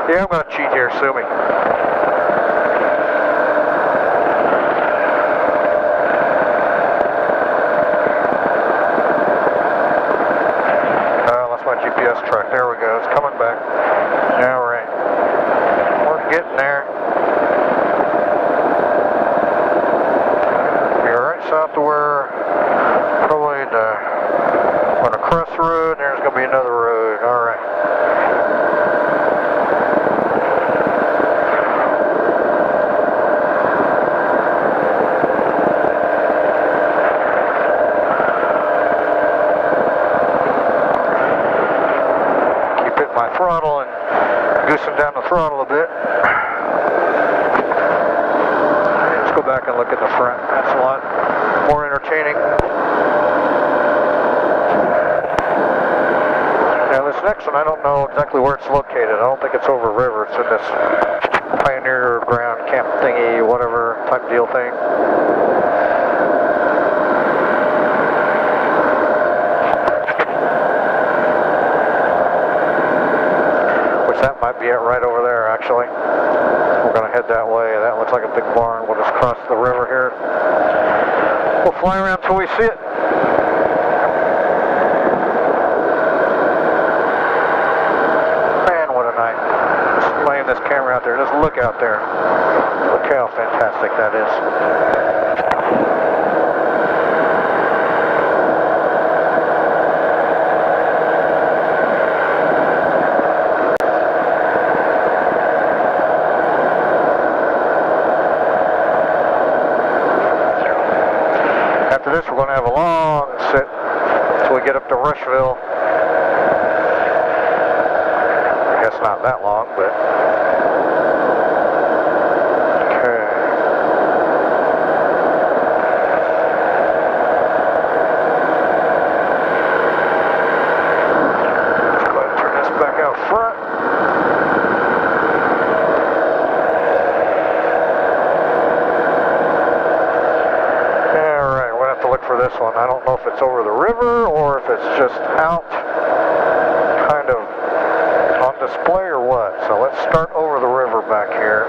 Yeah, I'm gonna cheat here, sue me. GPS truck. There we go. It's coming back. All right. We're getting there. We're right south to where probably we're going to cross the road, and there's going to be another road. All right. My throttle and goosing down the throttle a bit. Let's go back and look at the front. That's a lot more entertaining. Now this next one, I don't know exactly where it's located. I don't think it's over a river. It's in this Pioneer ground camp thingy, whatever type deal thing. That might be it right over there, actually. We're going to head that way. That looks like a big barn. We'll just cross the river here. We'll fly around till we see it. Man, what a night. Just laying this camera out there. Just look out there. Look how fantastic that is. After this, we're going to have a long sit until we get up to Rushville. I guess not that long, but okay. Let's go ahead and turn this back out front. For this one, I don't know if it's over the river or if it's just out kind of on display or what. So let's start over the river back here.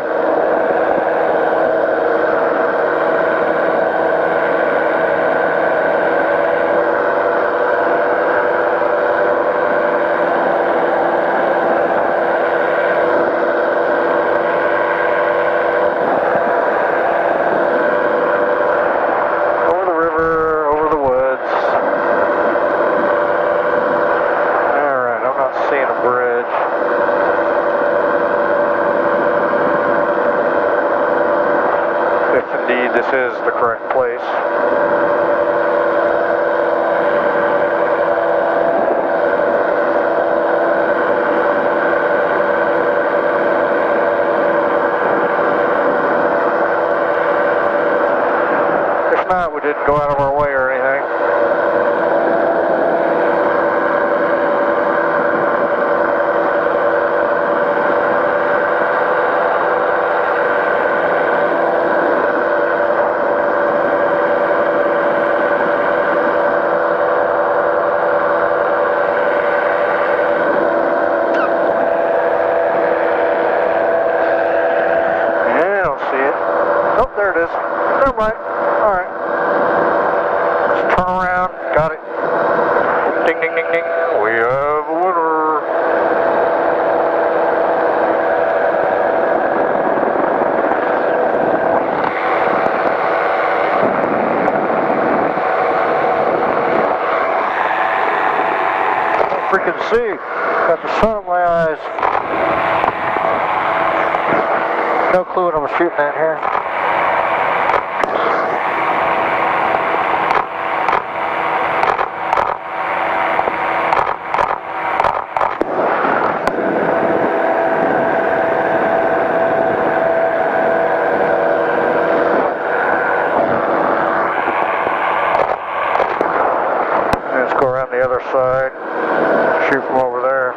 This is the correct place. If not, we didn't go out of our way or anything. Never mind. Alright. Let's turn around. Got it. Ding, ding, ding, ding. We have a winner. Freaking see. Got the sun in my eyes. No clue what I'm shooting at here. Let's go around the other side. Shoot from over there.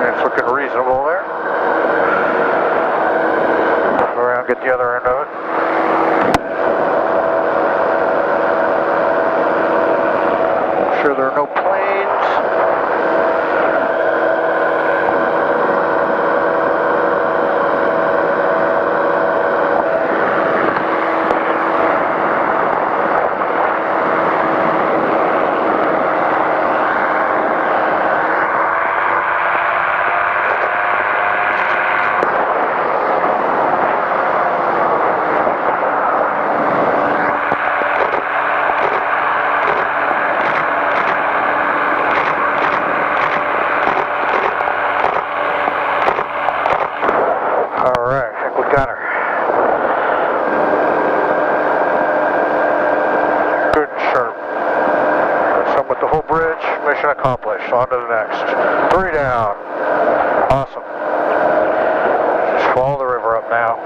It's looking reasonable there. Go around, get the other end of it. I'm sure there are no planes. Mission accomplished. On to the next. 3 down. Awesome. Just follow the river up now.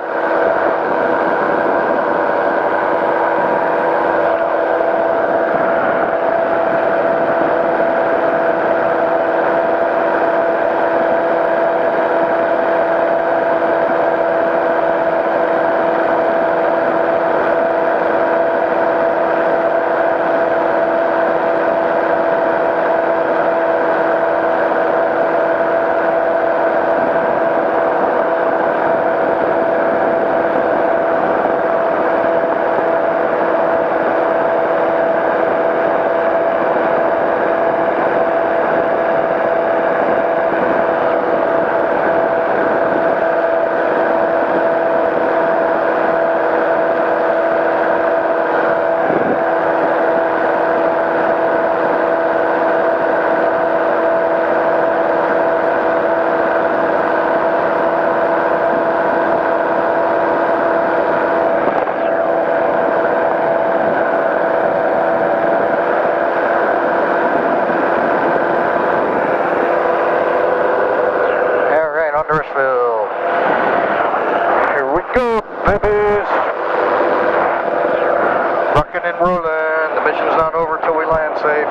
Rushville. Here we go, babies. Rocking and rolling. The mission's not over till we land safe.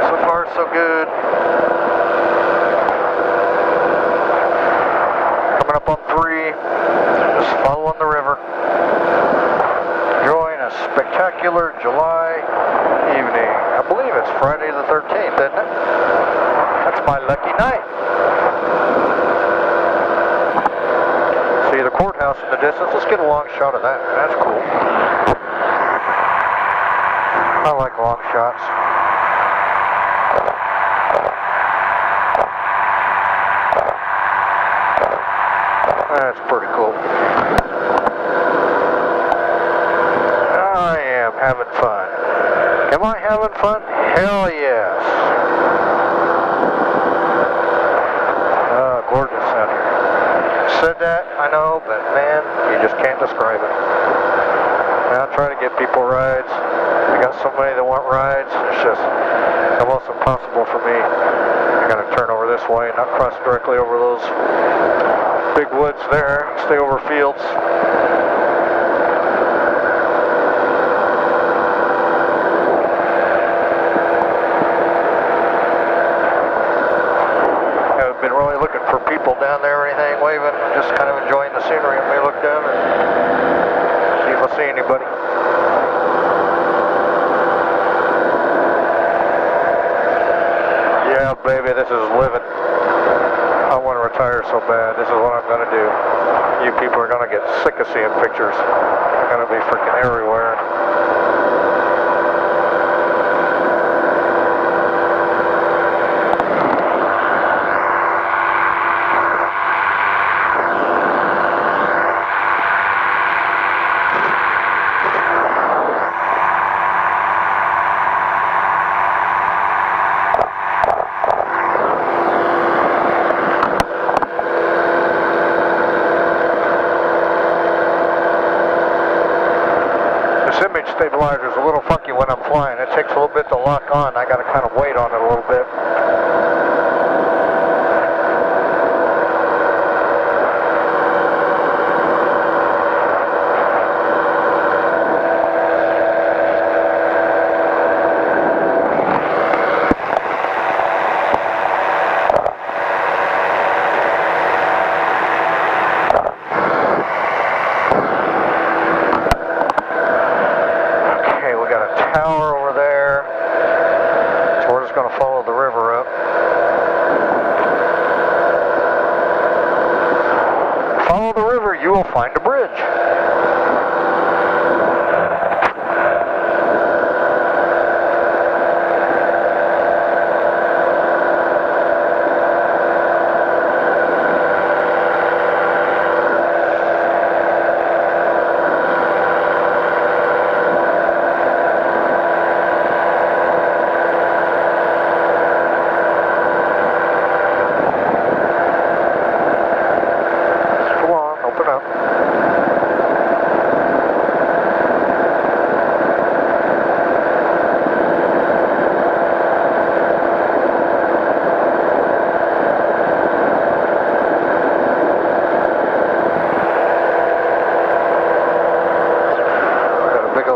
So far, so good. Coming up on 3. Just following the river. Enjoying a spectacular July evening. I believe it's Friday the 13th, isn't it? That's my lucky night. See the courthouse in the distance. Let's get a long shot of that. That's cool. I like long shots. That's pretty cool. I am having fun. Am I having fun? Hell yes. Gorgeous out here. Said that, I know, but man, you just can't describe it. Now I try to get people rides. I got so many that want rides, it's just almost impossible for me. I gotta turn over this way, not cross directly over those big woods there, stay over fields. Been really looking for people down there or anything, waving, just kind of enjoying the scenery. I may look down and see if I see anybody. Yeah, baby, this is living. I want to You people are going to get sick of seeing pictures. They're going to be freaking everywhere. Stabilizer is a little funky when I'm flying. It takes a little bit to lock on. I got to kind of wait on it a little bit. Tower over there, so we're just going to follow the river up. Follow the river, you will find a bridge.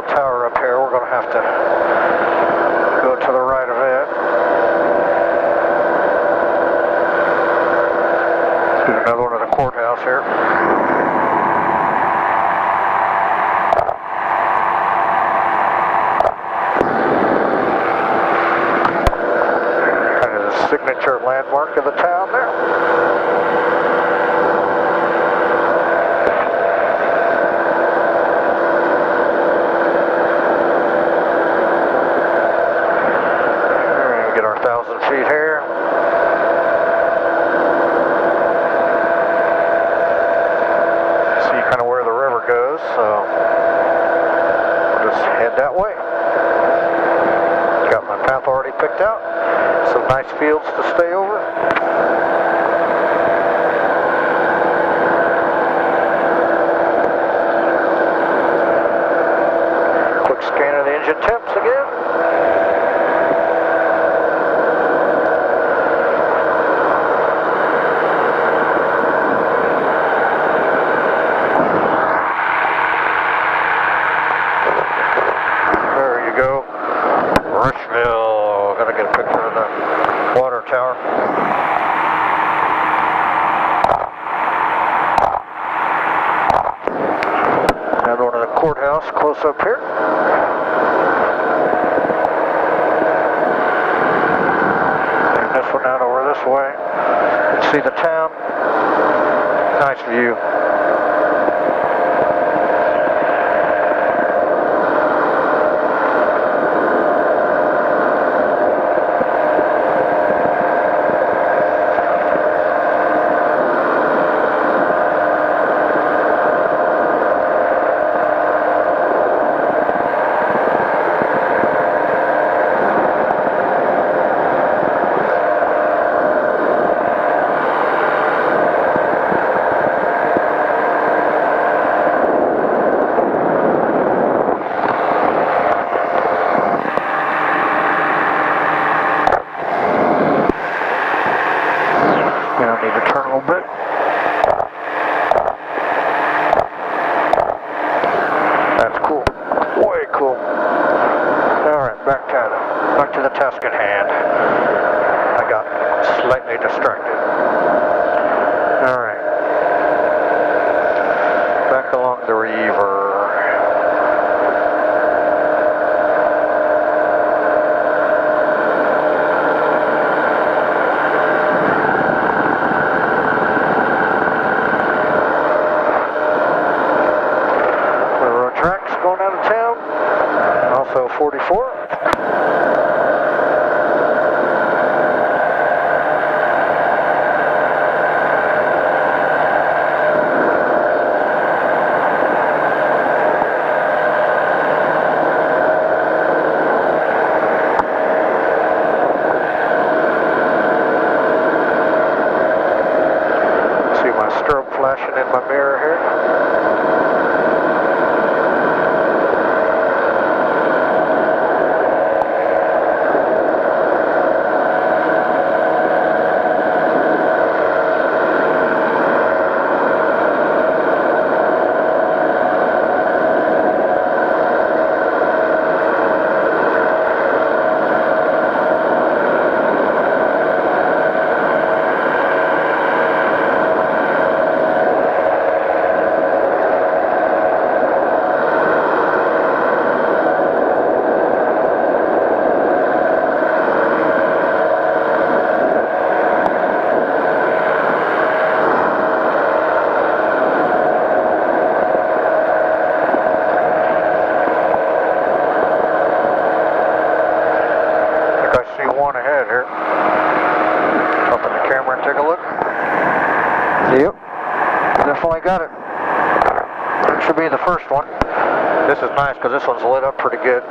Tower up here, we're going to have to go to the right of it. Let's do another one of the courthouse here. Kind of the signature landmark of the town there. Feet here. See kind of where the river goes, so we'll just head that way. Got my path already picked out. Some nice fields to stay over. Quick scan of the engine temps again. Rushville, gotta get a picture of the water tower. Another one of the courthouse close up here. And this one out over this way. You can see the town. Nice view. Need to turn a little bit. That's cool. Way cool. Alright, back to the task at hand. I got slightly distracted. Alright. Back along the river. flashing in my mirror here. Yep, definitely got it. Should be the first one. This is nice because this one's lit up pretty good.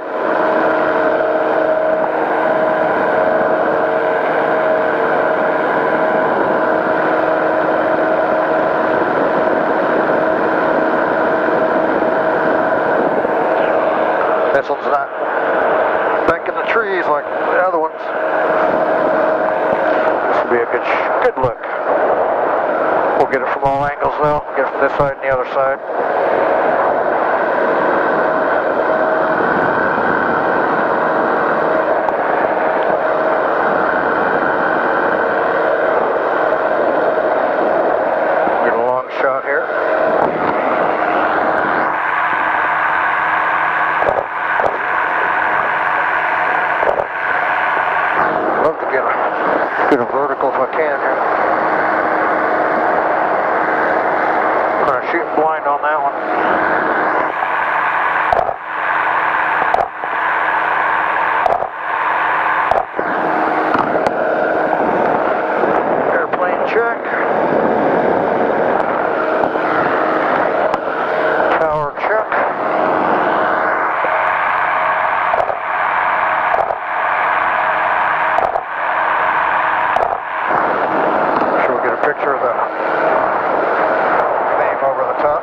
This one's not back in the trees like the other ones. This will be a good look. We'll get it from all angles though. Get it from this side and the other side. Get a long shot here. Love to get a vertical if I can here. Shooting blind on that one. Airplane check. Tower check. Should we get a picture of the over the top?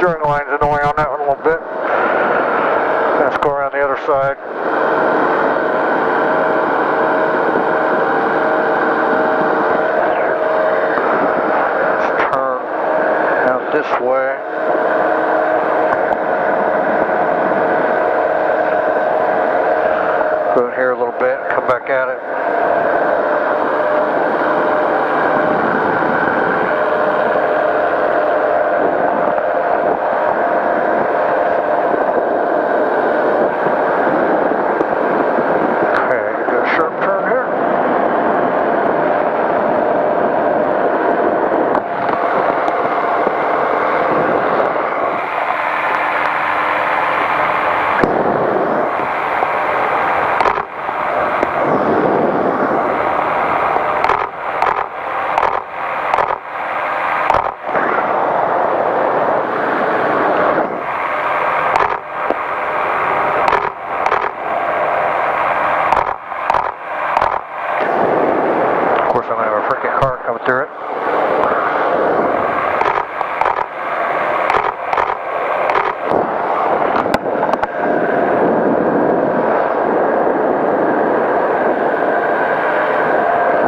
Steering line's in the way on that one a little bit. Let's go around the other side. Let's turn out this way. Go in here a little bit, come back at it. Through it.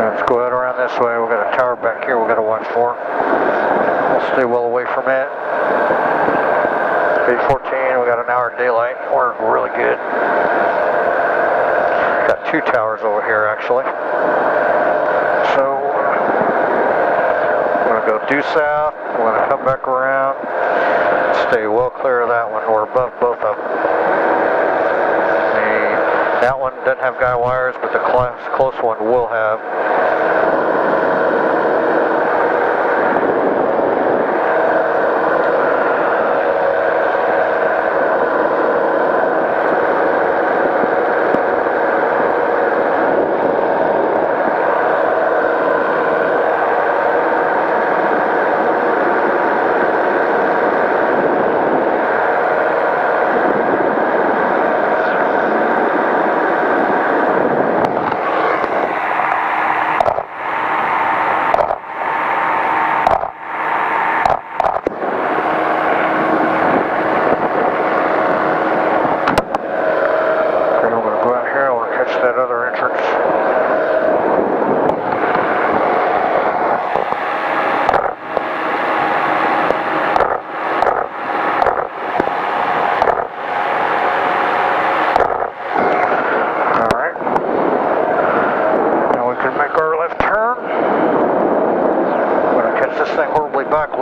Let's go out around this way. We've got a tower back here we've got to watch for. We'll stay well away from it. 8:14, we got an hour daylight. We're really good. Got two towers over here actually. So go due south, we're going to come back around, stay well clear of that one. We're above both of them. That one doesn't have guy wires, but the close one will have.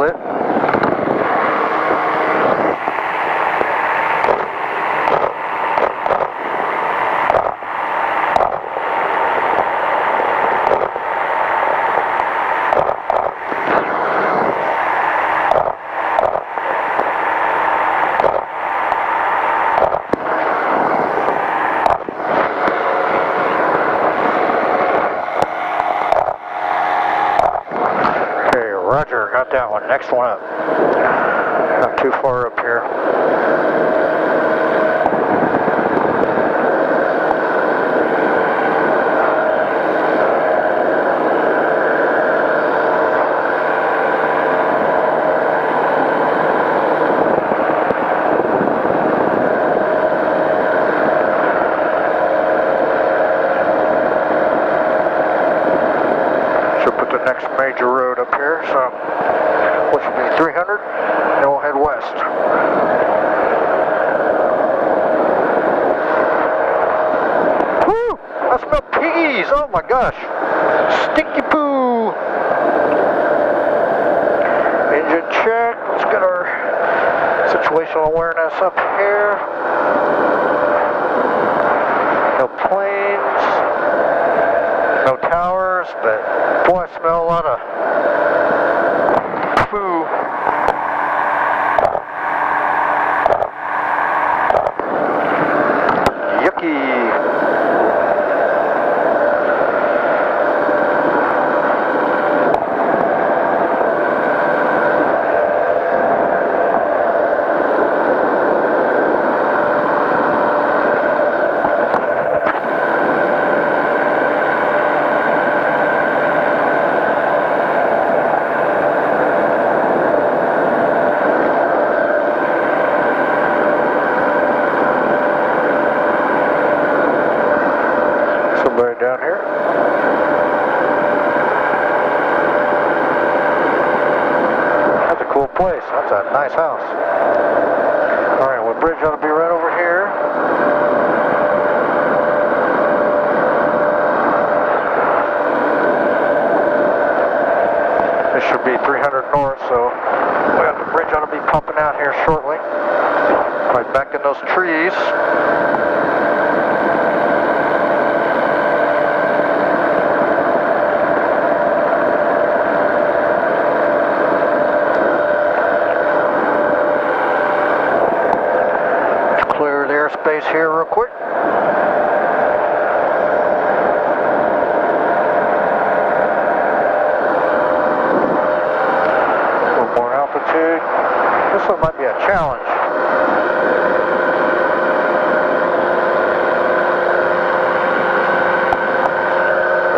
backlit. Roger, got that one. Next one up. Not too far up here. Should put the next major road up here, so which will be 300, and we'll head west. Woo! I smell piggies! Oh my gosh! Stinky poo! Engine check. Let's get our situational awareness up here. No planes. No towers, but boy, I smell a lot of poo. Yucky. Somebody down here. That's a cool place. That's a nice house. Alright, well, bridge ought to be right over here. This should be 300 north, so the bridge ought to be popping out here shortly. Right back in those trees. Clear the airspace here real quick. A little more altitude. This one might be a challenge.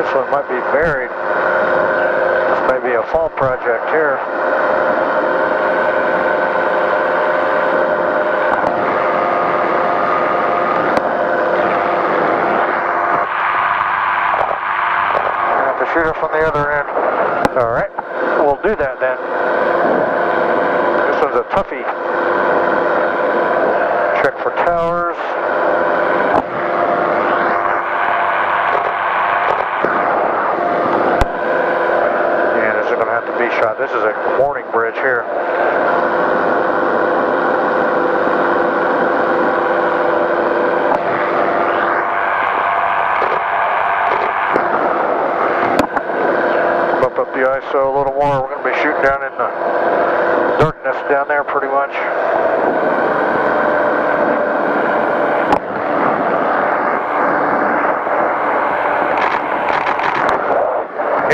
This one might be buried. This may be a fall project here. Shoot her from the other end. Alright, we'll do that then. This one's a toughie. Check for towers. And this is going to have to be shot. This is a warning bridge here. Up the ISO a little more. We're going to be shooting down in the darkness down there pretty much.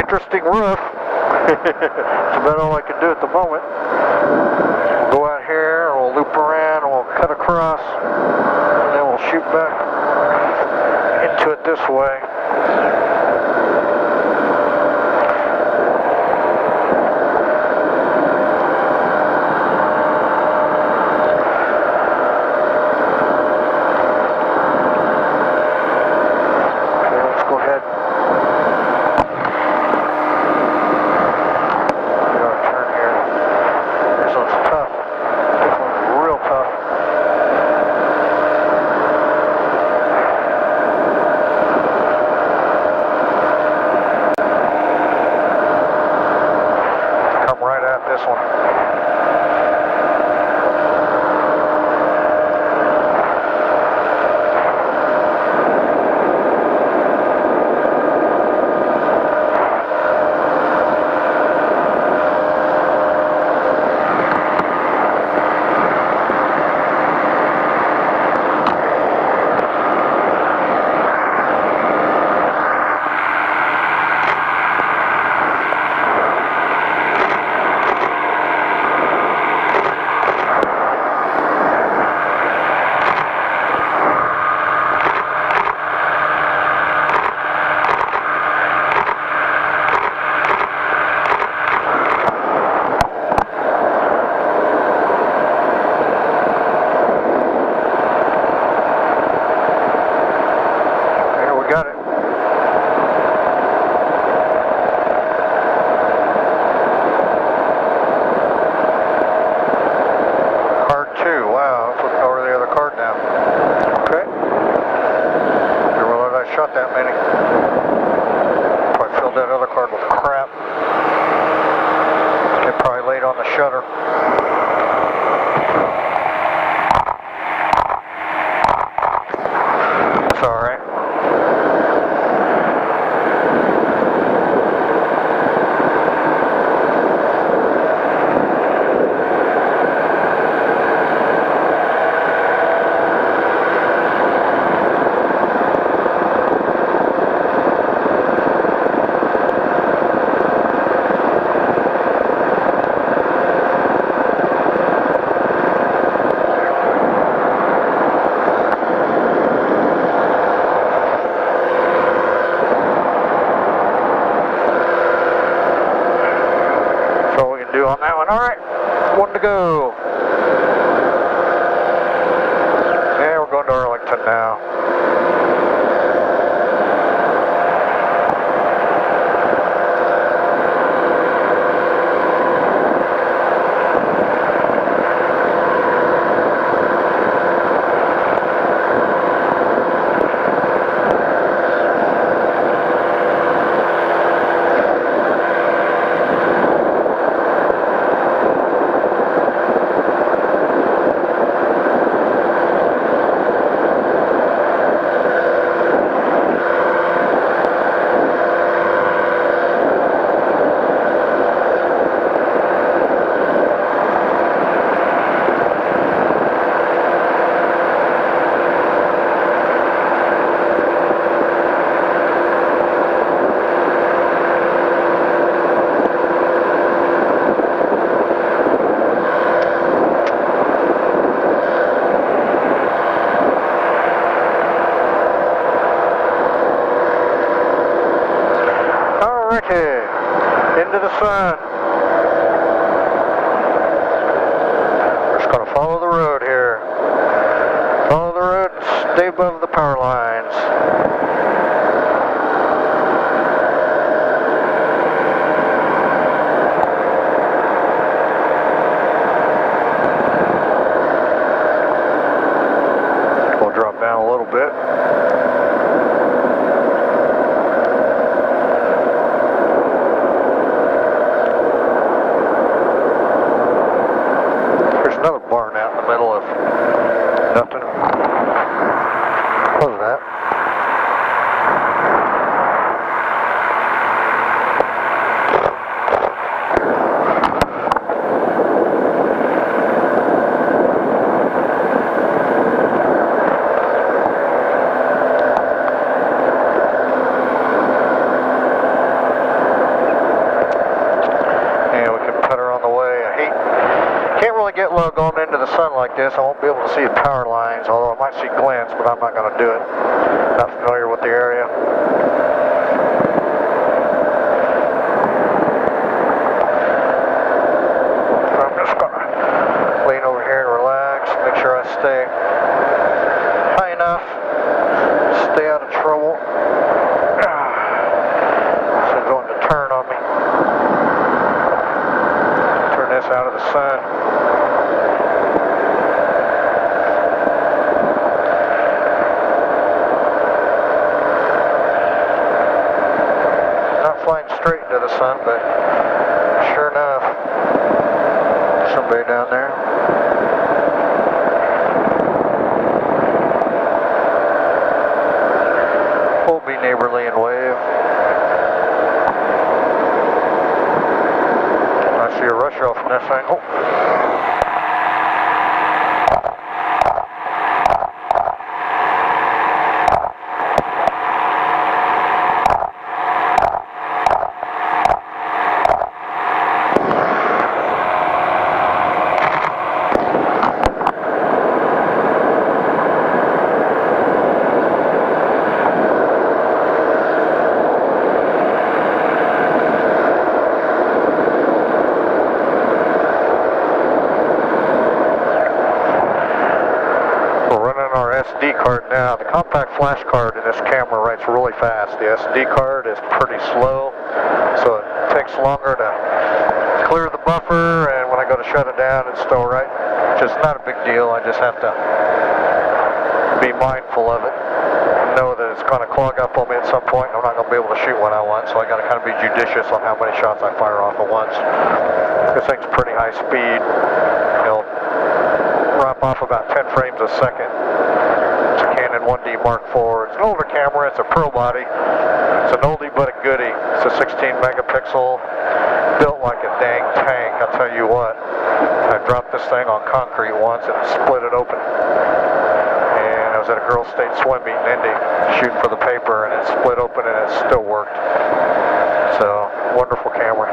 Interesting roof. That's about all I can do at the moment. We'll go out here, and we'll loop around, and we'll cut across, and then we'll shoot back into it this way. card with crap. Get probably late on the shutter. It's alright. On that one. Alright, one to go. Yeah, we're going to Arlington now. Into the sun. We're just going to follow the road here. Follow the road and stay above the power lines. We'll drop down a little bit. Another barn out in the middle of nothing. What was that? And we can put her on the way. Can't really get low going into the sun like this. I won't be able to see the power lines, although I might see glints, but I'm not going to do it. Not familiar with the area. So I'm just going to lean over here and relax, make sure I stay high enough, stay out of trouble. This is going to turn on me. Turn this out of the sun. Flying straight into the sun, but sure enough, somebody down there. We'll be neighborly and wave. I see a Rushville from this angle. SD card now. The compact flash card in this camera writes really fast. The SD card is pretty slow, so it takes longer to clear the buffer, and when I go to shut it down, it's still right. Just not a big deal. I just have to be mindful of it. know that it's going to clog up on me at some point. I'm not going to be able to shoot when I want, so I got to kind of be judicious on how many shots I fire off at once. This thing's pretty high speed. It'll wrap off about 10 frames a second. It's a Canon 1D Mark IV. It's an older camera. It's a pro body. It's an oldie but a goodie. It's a 16 megapixel, built like a dang tank. I'll tell you what. I dropped this thing on concrete once and split it open. And I was at a girls' state swim meet in Indy, shooting for the paper, and it split open and it still worked. So, wonderful camera.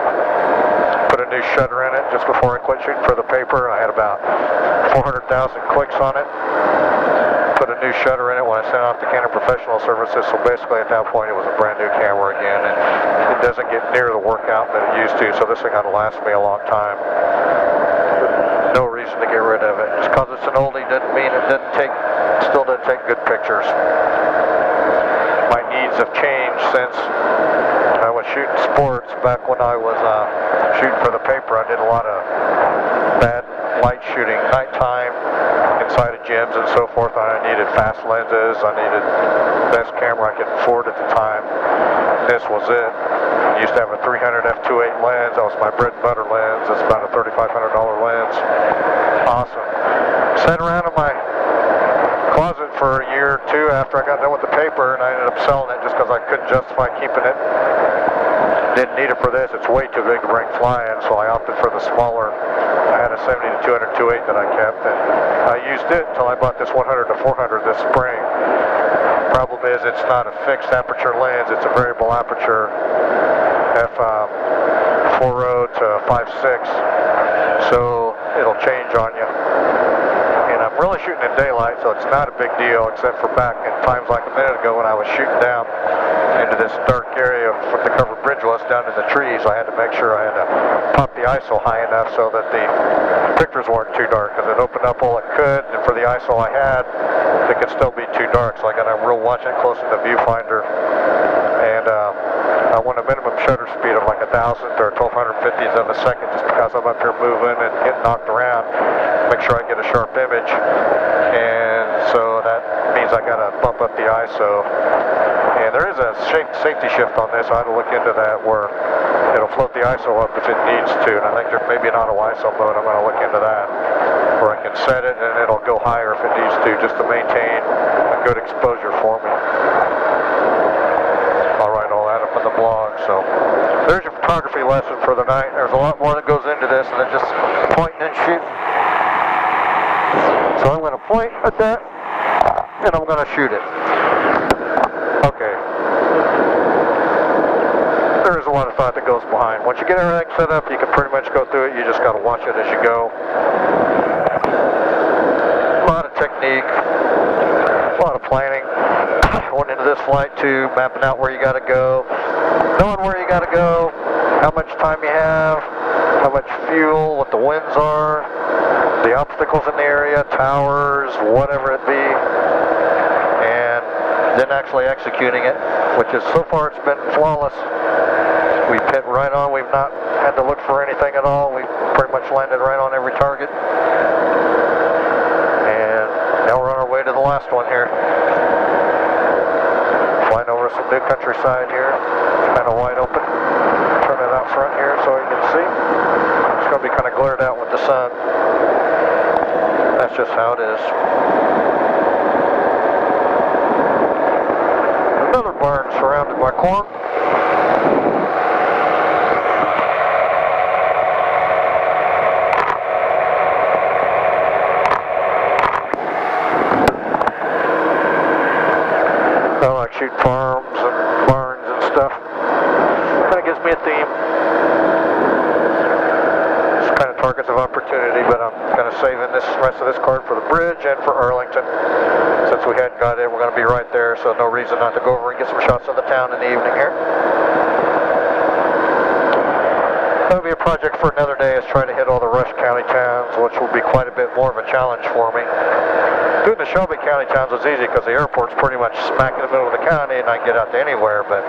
Put a new shutter in it just before I quit shooting for the paper. I had about 400,000 clicks on it. Put a new shutter in it when I sent off to Canon Professional Services, so basically at that point it was a brand new camera again, and it doesn't get near the workout that it used to, so this thing ought to last me a long time. No reason to get rid of it. Just because it's an oldie doesn't mean it still doesn't take good pictures. My needs have changed since I was shooting sports. Back when I was shooting for the paper, I did a lot of bad light shooting, nighttime, inside of gyms and so forth. I needed fast lenses. I needed the best camera I could afford at the time. This was it. I used to have a 300 f2.8 lens. That was my bread and butter lens. It's about a $3,500 lens. Awesome. Sat around in my closet for a year or two after I got done with the paper, and I ended up selling it just because I couldn't justify keeping it. Didn't need it for this. It's way too big to bring flying, so I opted for the smaller. I had a 70 to 200 2.8 that I kept, and I used it until I bought this 100 to 400 this spring. Problem is, it's not a fixed aperture lens. It's a variable aperture, f4.0 to 5.6, so it'll change on you. And I'm really shooting in daylight, so it's not a big deal, except for back in times like a minute ago when I was shooting down into this dark area where the covered bridge was down in the trees. I had to make sure I had to pop the ISO high enough so that the pictures weren't too dark, because it opened up all it could, and for the ISO I had, it could still be too dark, so I got to real watch it close in the viewfinder. And I want a minimum shutter speed of like 1,000th or 1,250th of a second, just because I'm up here moving and getting knocked around. Make sure I get a sharp image, and so that means I got to bump up the ISO. And there is a safety shift on this. I had to look into that where it'll float the ISO up if it needs to, and I think there's maybe an auto ISO mode. I'm going to look into that, where I can set it and it'll go higher if it needs to, just to maintain a good exposure for me. I'll write all that up in the blog. So there's your photography lesson for the night. There's a lot more that goes into this than just pointing and shooting. So I'm going to point at that, and I'm going to shoot it. Okay. There is a lot of thought that goes behind. Once you get everything set up, you can pretty much go through it. You just got to watch it as you go. A lot of technique, a lot of planning. Went into this flight too, mapping out where you got to go, knowing where you got to go, how much time you have, how much fuel, what the winds are, the obstacles in the area, towers, whatever it be, and then actually executing it, which is, so far it's been flawless. We hit right on. We've not had to look for anything at all. We've pretty much landed right on every target. And now we're on our way to the last one here. Flying over some new countryside here. It's kind of wide open. Turn it out front here so you can see. It's going to be kind of glared out with the sun. That's just how it is. Another barn surrounded by corn. I like shooting farms and barns and stuff. Kind of gives me a theme. It's kind of targets of opportunity, but I'm kind of saving this rest of this card for the bridge and for Arlington. Since we hadn't got it, we're going to be right there, so no reason not to go over and get some shots of the town in the evening here. That'll be a project for another day, is trying to hit all the Rush County towns, which will be quite a bit more of a challenge for me. Doing the Shelby County towns is easy because the airport's pretty much smack in the middle of the county and I can get out to anywhere, but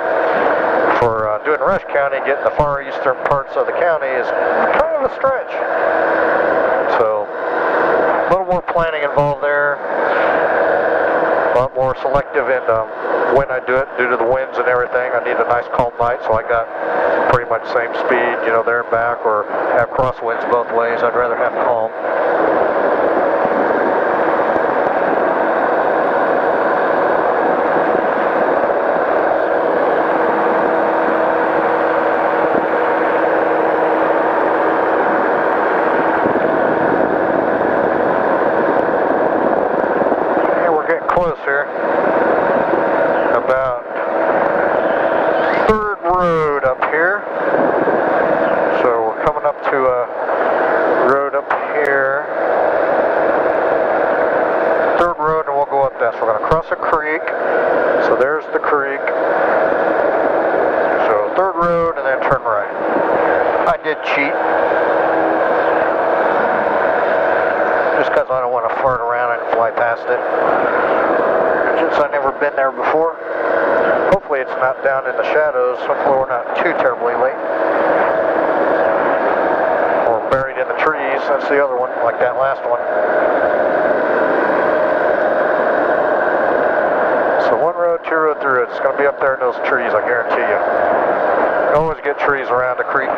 for doing Rush County, getting the far eastern parts of the county is kind of a stretch. So, a little more planning involved there. A lot more selective in when I do it due to the winds and everything. I need a nice calm night, so I got pretty much same speed, you know, there and back, or have crosswinds both ways. I'd rather have calm. Here, about 3rd Road up here. So we're coming up to a road up here. 3rd Road, and we'll go up that. So we're going to cross a creek. So there's the creek. So 3rd Road and then turn right. I did cheat. Just because I don't want to flirt around and fly past it. Since I've never been there before. Hopefully it's not down in the shadows. Hopefully we're not too terribly late. Or buried in the trees. That's the other one, like that last one. So 1 road, 2 road, 3 road. It's going to be up there in those trees, I guarantee you. You always get trees around a creek.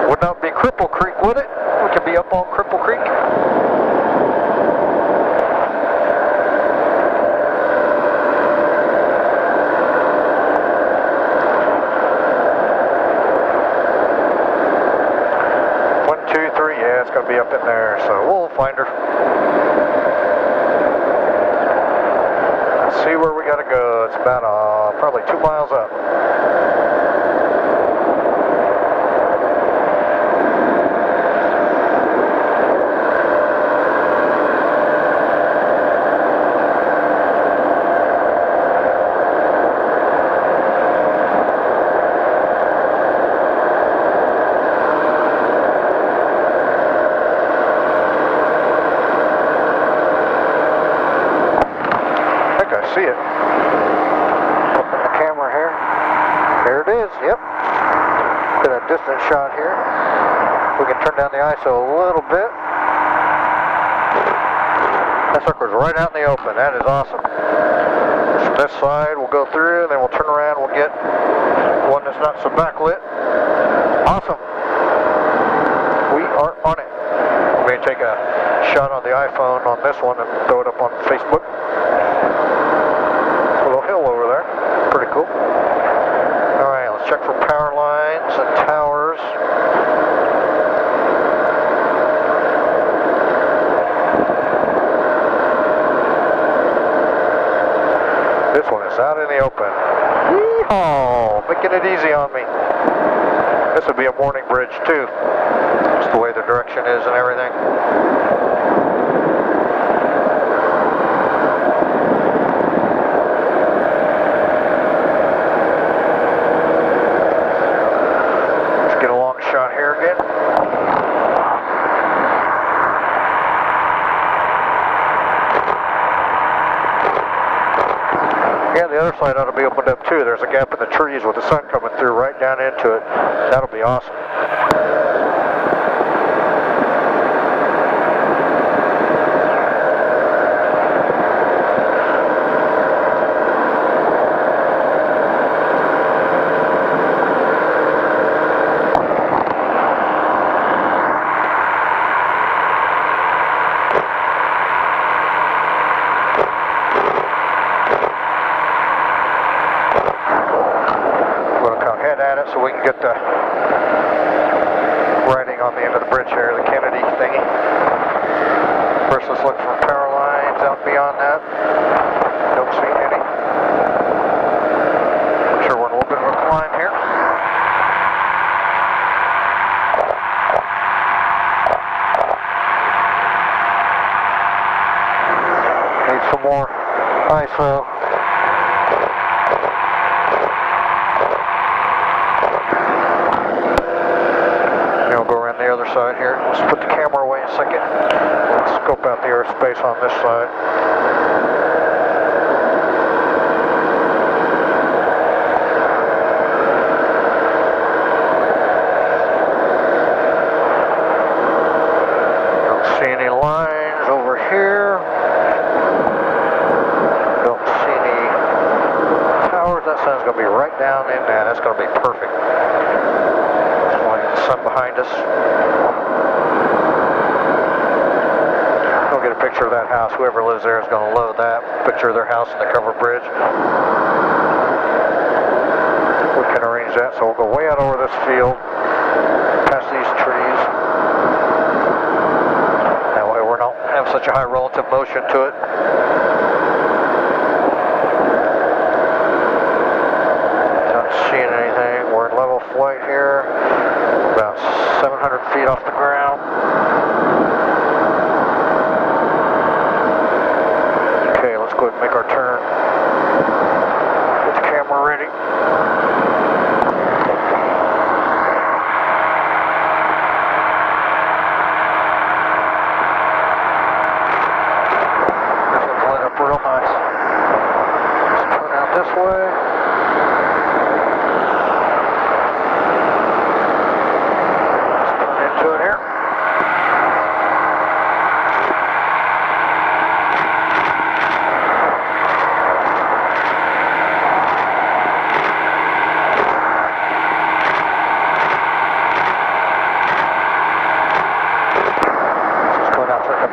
Would not be Cripple Creek, would it? We could be up on Cripple Creek. Yeah, it's going to be up in there, so we'll find her. Let's see where we got to go. It's about probably 2 miles up. See it. Up in the camera here. There it is, yep. Get a distant shot here. We can turn down the ISO a little bit. That sucker's right out in the open. That is awesome. From this side, we'll go through, and then we'll turn around, we'll get one that's not so backlit. Awesome. We are on it. We may take a shot on the iPhone on this one and throw it up on Facebook. Over there. Pretty cool. Alright, let's check for power lines and towers. This one is out in the open. Yeehaw! Making it easy on me. This would be a morning bridge too. Just the way the direction is and everything. Shot here again. Yeah, the other side ought to be opened up too. There's a gap in the trees with the sun coming through right down into it. That'll be awesome. So we can get the writing on the end of the bridge here, the Kennedy thingy. First, let's look for power lines out beyond that. Don't see any. I'm sure we're in a little bit of a climb here. Need some more ISO. The other side here. Let's put the camera away a second. Let's scope out the airspace on this side. Don't see any lines. down in that. That's going to be perfect. Just want to get the sun behind us. We'll get a picture of that house. Whoever lives there is going to load that. Picture of their house in the covered bridge. We can arrange that. So we'll go way out over this field, past these trees. That way we don't have such a high relative motion to it. Not seeing anything. We're in level flight here, about 700 feet off the ground. Okay, let's go ahead and make our turn. Get the camera ready. This one's lit up real nice. Let's turn out this way. Let's turn into it here.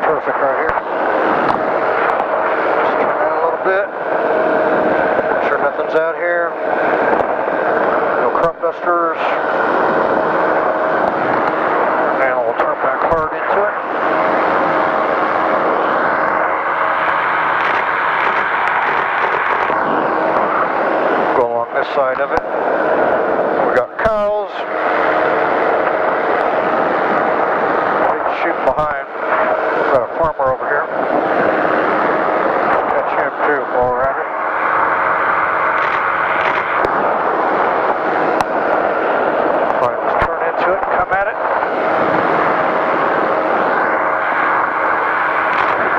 Perfect right here. Just turn that a little bit. Make sure nothing's out here. No crump dusters. And we'll turn back hard into it. Go along this side of it. We got cows. Shoot behind. Got a farmer over here. Catch him too while we're at it. Alright, let's turn into it, come at it.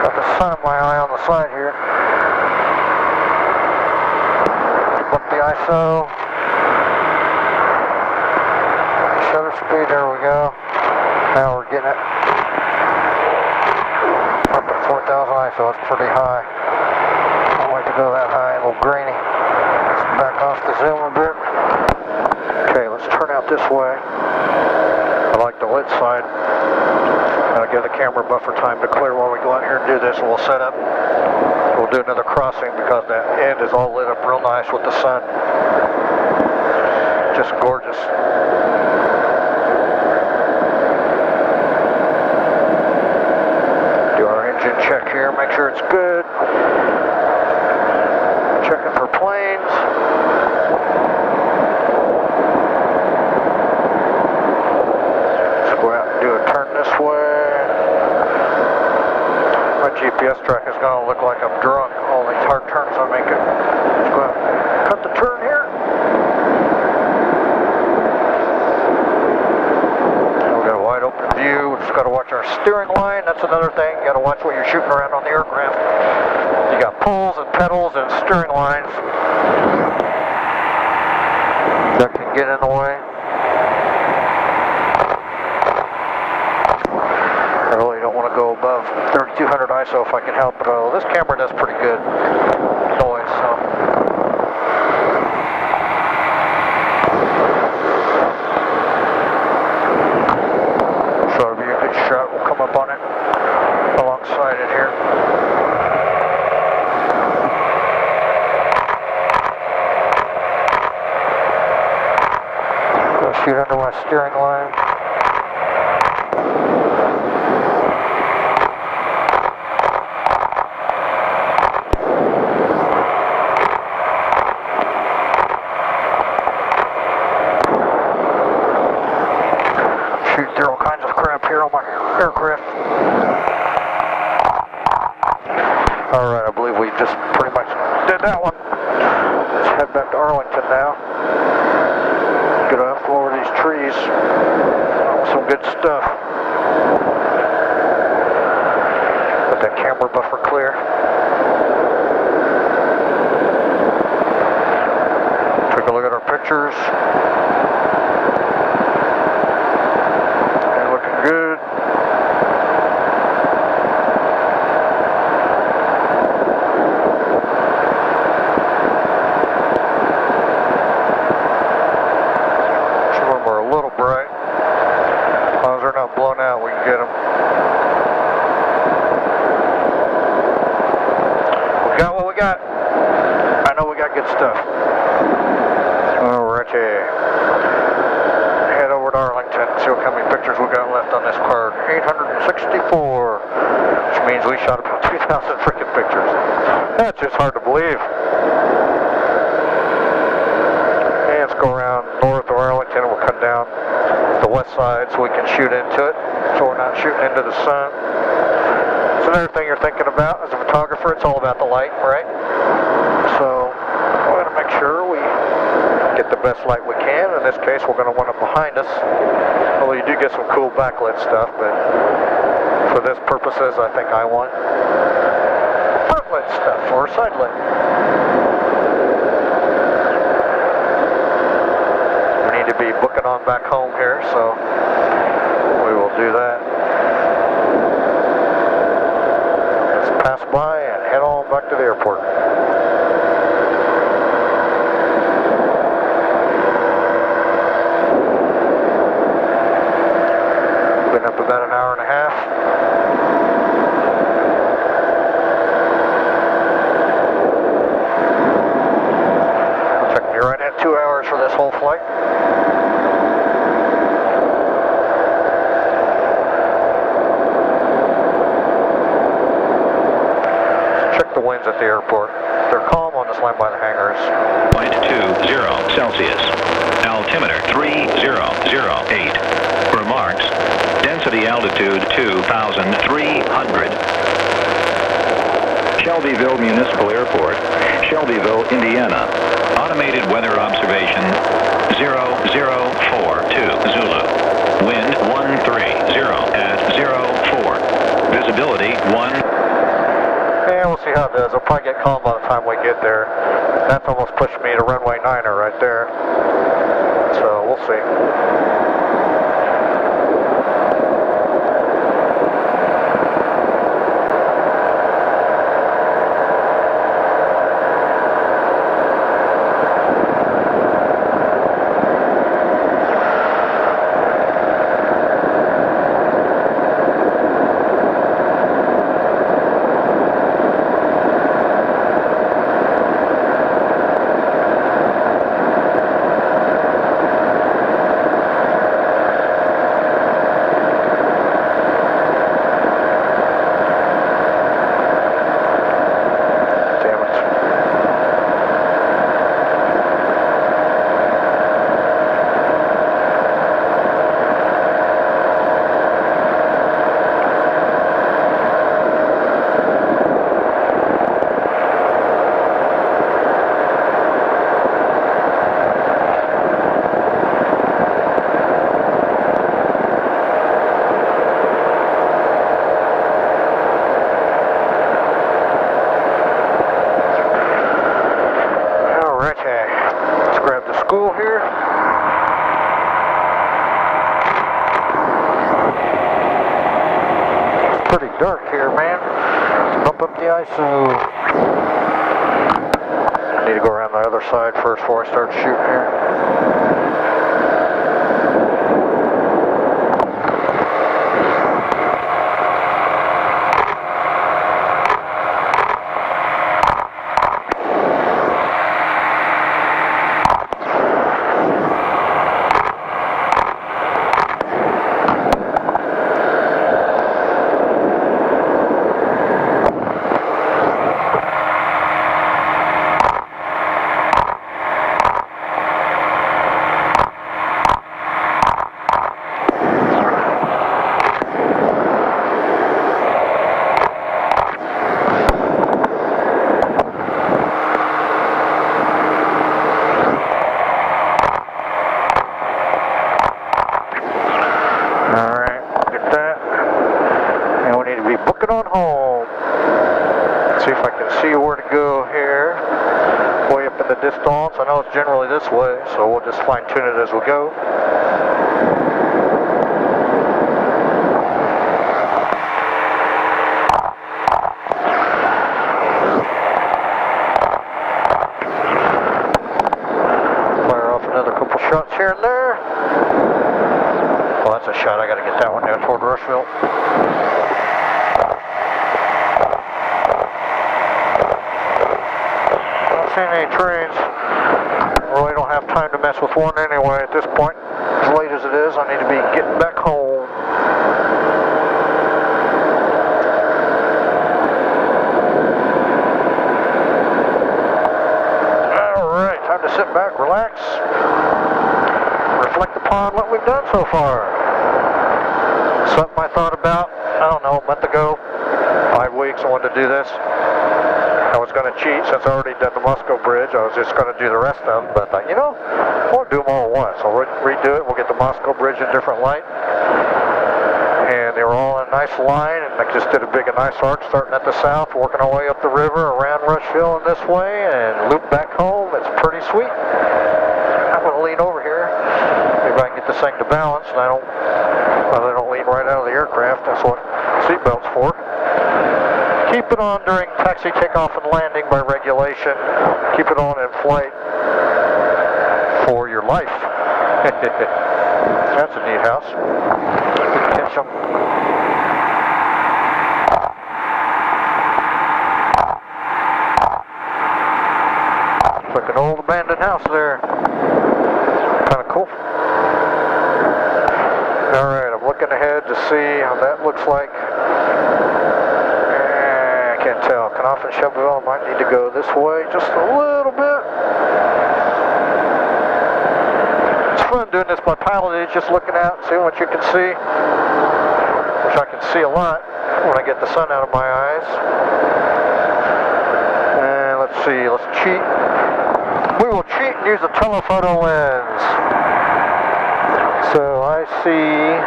Got the sun in my eye on the side here. Up the ISO. Shutter speed, there we go. Now we're getting it. Up at 4,000 ISO, it's pretty high. I don't like to go that high, a little grainy. Let's back off the zoom a bit. Okay, let's turn out this way. I like the lit side. I'll give the camera buffer time to clear while we go out here and do this. We'll set up. We'll do another crossing because that end is all lit up real nice with the sun. Just gorgeous. Engine check here, make sure it's good. Checking for planes. Let's go out and do a turn this way. My GPS track is going to look like I'm drunk, all these hard turns I'm making. Let's go out and cut the turn here. Wide open view. We've just got to watch our steering line. That's another thing. You got to watch what you're shooting around on the aircraft. You got pulls and pedals and steering lines that can get in the way. I really don't want to go above 3200 ISO if I can help it. Although this camera does pretty good noise, so. Shot will come up on it alongside it here. Go shoot under my steering line. Shoot through all kinds of crap here on my aircraft. Alright, I believe we just pretty much did that one. Let's head back to Arlington now. Get up over these trees. Some good stuff. Let that camera buffer clear. Take a look at our pictures. They're looking good. got? I know we got good stuff. Alrighty. Head over to Arlington, see how many pictures we got left on this card. 864, which means we shot about 2,000 freaking pictures. That's just hard to believe. And let's go around north of Arlington and we'll come down the west side so we can shoot into it, so we're not shooting into the sun. It's another thing you're thinking about as a photographer. It's all about the light, right? So we want to make sure we get the best light we can. In this case, we're going to want it behind us. Although you do get some cool backlit stuff, but for this purposes, I think I want front-lit stuff or side-lit. We need to be booking on back home here, so we will do that. Let's pass by and head on back to the airport. Been up about an hour and a half. Checking me right at 2 hours for this whole flight. Check the winds at the airport. They're calm on this line by the hangars. 0.20 Celsius. Altimeter 3008. Remarks. Density altitude 2,300. Shelbyville Municipal Airport, Shelbyville, Indiana. Automated weather observation 0042 Zulu. Wind 130 at 04. Visibility 1. And we'll see how it does. It'll probably get calm by the time we get there. That's almost pushed me to runway 9er right there. So we'll see. Dark here, man. Bump up the ISO. I need to go around the other side first before I start shooting here. Distance. I know it's generally this way, so we'll just fine tune it as we go. Fire off another couple shots here and there. Well, that's a shot. I got to get that one down toward Rushville. seen any trains. Really don't have time to mess with one anyway at this point. As late as it is, I need to be getting back home. Alright, time to sit back, relax, reflect upon what we've done so far. Something I thought about, I don't know, a month ago, 5 weeks I wanted to do this. I was going to cheat since I already did the Musco Bridge. I was just going to do the rest of them, but I thought, you know, I won't do them all at once. I'll redo it. We'll get the Musco Bridge in different light. And they were all in a nice line, and I just did a big and nice arc starting at the south, working our way up the river, around Rushville in this way, and loop back home. It's pretty sweet. I'm going to lean over here. Maybe I can get this thing to balance, and I don't lean right out of the aircraft. That's what seatbelt's for. Keep it on during taxi, takeoff, and landing by regulation. Keep it on in flight for your life. That's a neat house. Catch them. It's like an old abandoned house there. Kind of cool. Alright, I'm looking ahead to see how that looks like. Can't tell. Takeoff and Shelbyville might need to go this way just a little bit. It's fun doing this by pilotage, just looking out, seeing what you can see. Which I can see a lot when I get the sun out of my eyes. And let's see, let's cheat. We will cheat and use a telephoto lens. So I see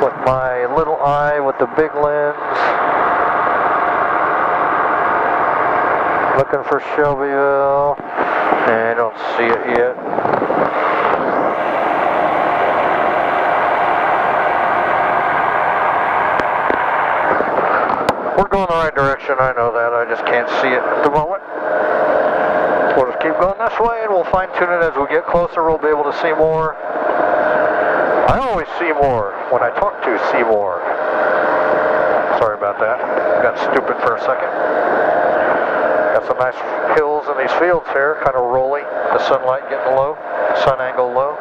with my little eye with the big lens. Looking for Shelbyville, and I don't see it yet. We're going the right direction, I know that, I just can't see it at the moment. We'll just keep going this way, and we'll fine tune it as we get closer. We'll be able to see more. I always see more when I talk to Seymour. Sorry about that, got stupid for a second. Got some nice hills in these fields here, kind of rolly. The sunlight getting low, sun angle low.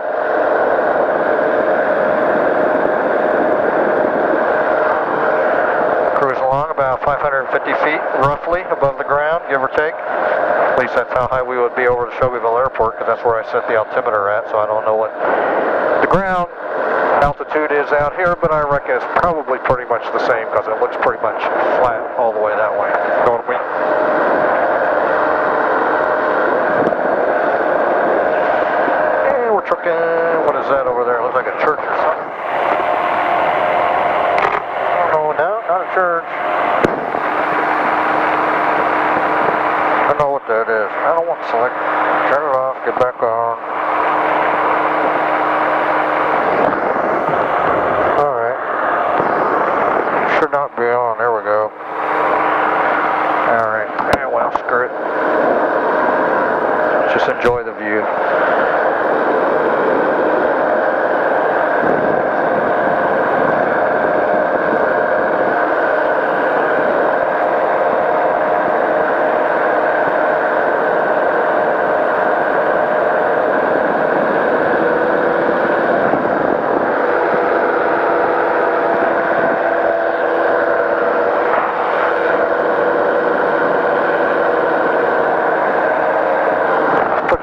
Cruising along about 550 feet, roughly, above the ground, give or take. At least that's how high we would be over the Shelbyville Airport, because that's where I set the altimeter at, so I don't know what the ground altitude is out here, but I reckon it's probably pretty much the same, because it looks pretty much flat all the way that way. Know what I mean? What is that over there? It looks like a church or something. Oh, no, not a church. I know what that is. I don't want to select. Turn it off, get back on. Alright. Should not be on. There we go. Alright. Yeah, well, screw it. Just enjoy the view.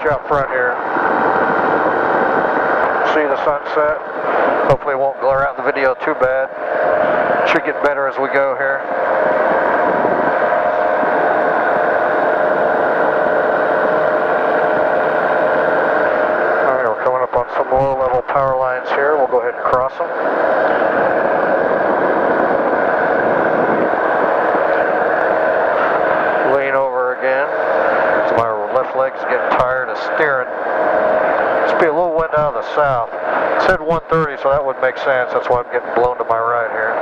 Out front here. See the sunset. Hopefully it won't glare out in the video too bad. Should get better as we go here. Alright, we're coming up on some low level power lines here. We'll go ahead and cross them. Lean over again. My left leg's getting tired of steering. Must be a little wind out of the south. It said 130, so that would make sense. That's why I'm getting blown to my right here.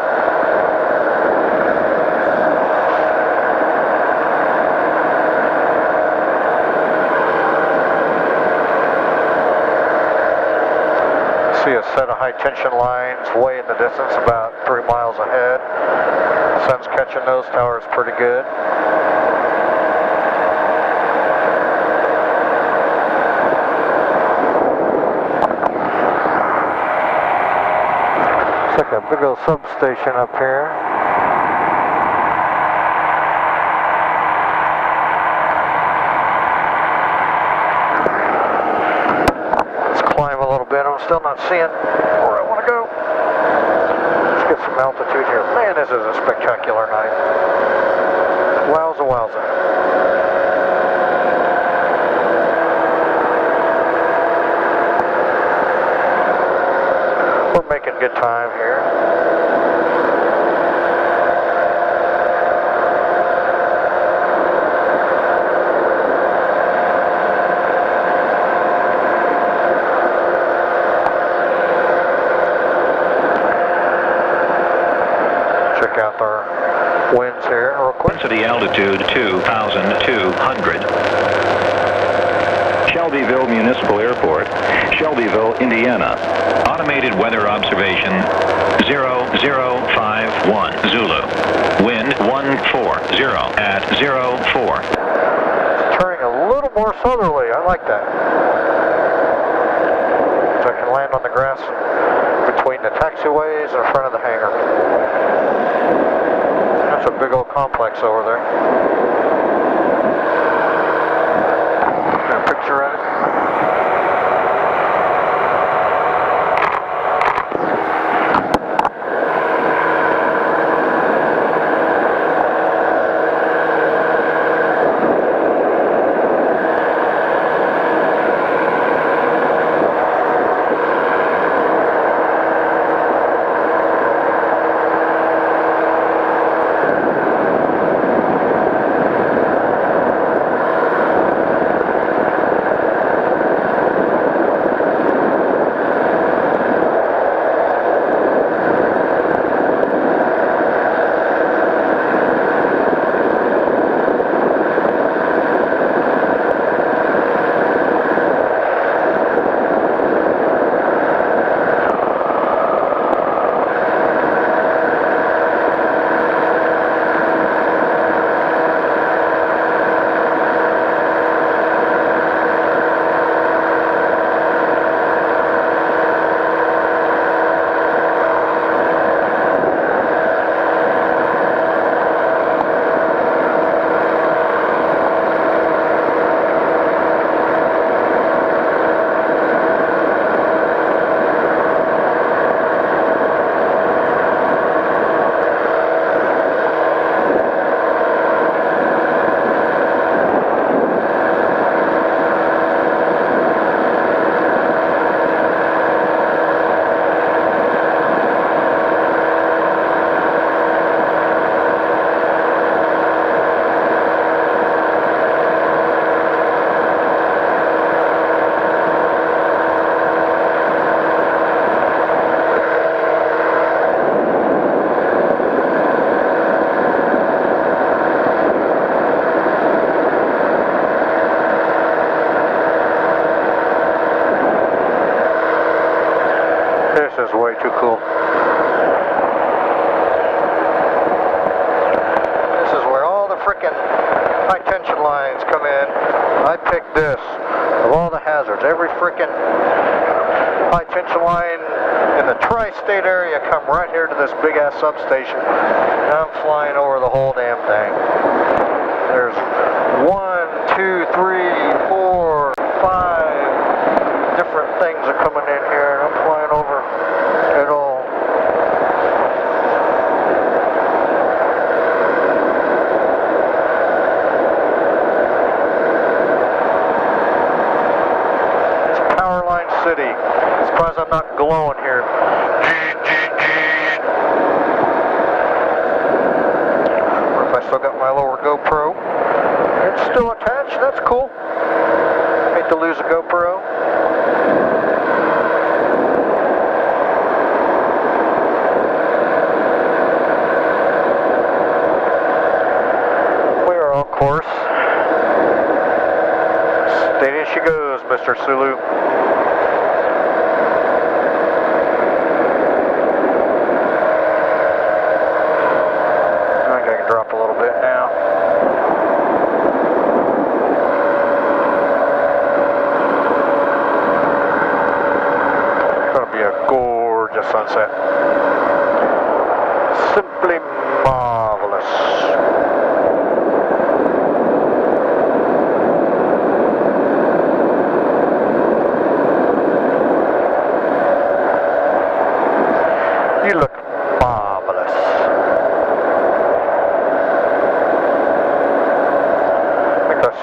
See a set of high tension lines way in the distance, about 3 miles ahead. The sun's catching those towers pretty good. Looks like a big old substation up here. Let's climb a little bit. I'm still not seeing where I want to go. Let's get some altitude here. Man, this is a spectacular night. Wowza, wowza. We're making good time here. Check out our winds here real quick. Density altitude 2,200. Shelbyville Municipal Airport, Shelbyville, Indiana. Automated weather observation 0051 Zulu. Wind 140 at 04. It's turning a little more southerly. I like that. So I can land on the grass between the taxiways and in front of the hangar. That's a big old complex over there. Got a picture of it. This is way too cool. This is where all the frickin' high tension lines come in. I picked this of all the hazards. Every frickin' high tension line in the tri-state area come right here to this big ass substation. And I'm flying over the whole damn thing. There's 1, 2, 3, 4, 5 different things are coming in here, and I'm flying over it all. It's Powerline City. Surprised I'm not glowing here. What if I still got my lower GoPro? It's still attached. That's cool. Hate to lose a GoPro. We are on course. Steady as she goes, Mr. Sulu. I think I can drop a little bit now. It's going to be a gorgeous sunset.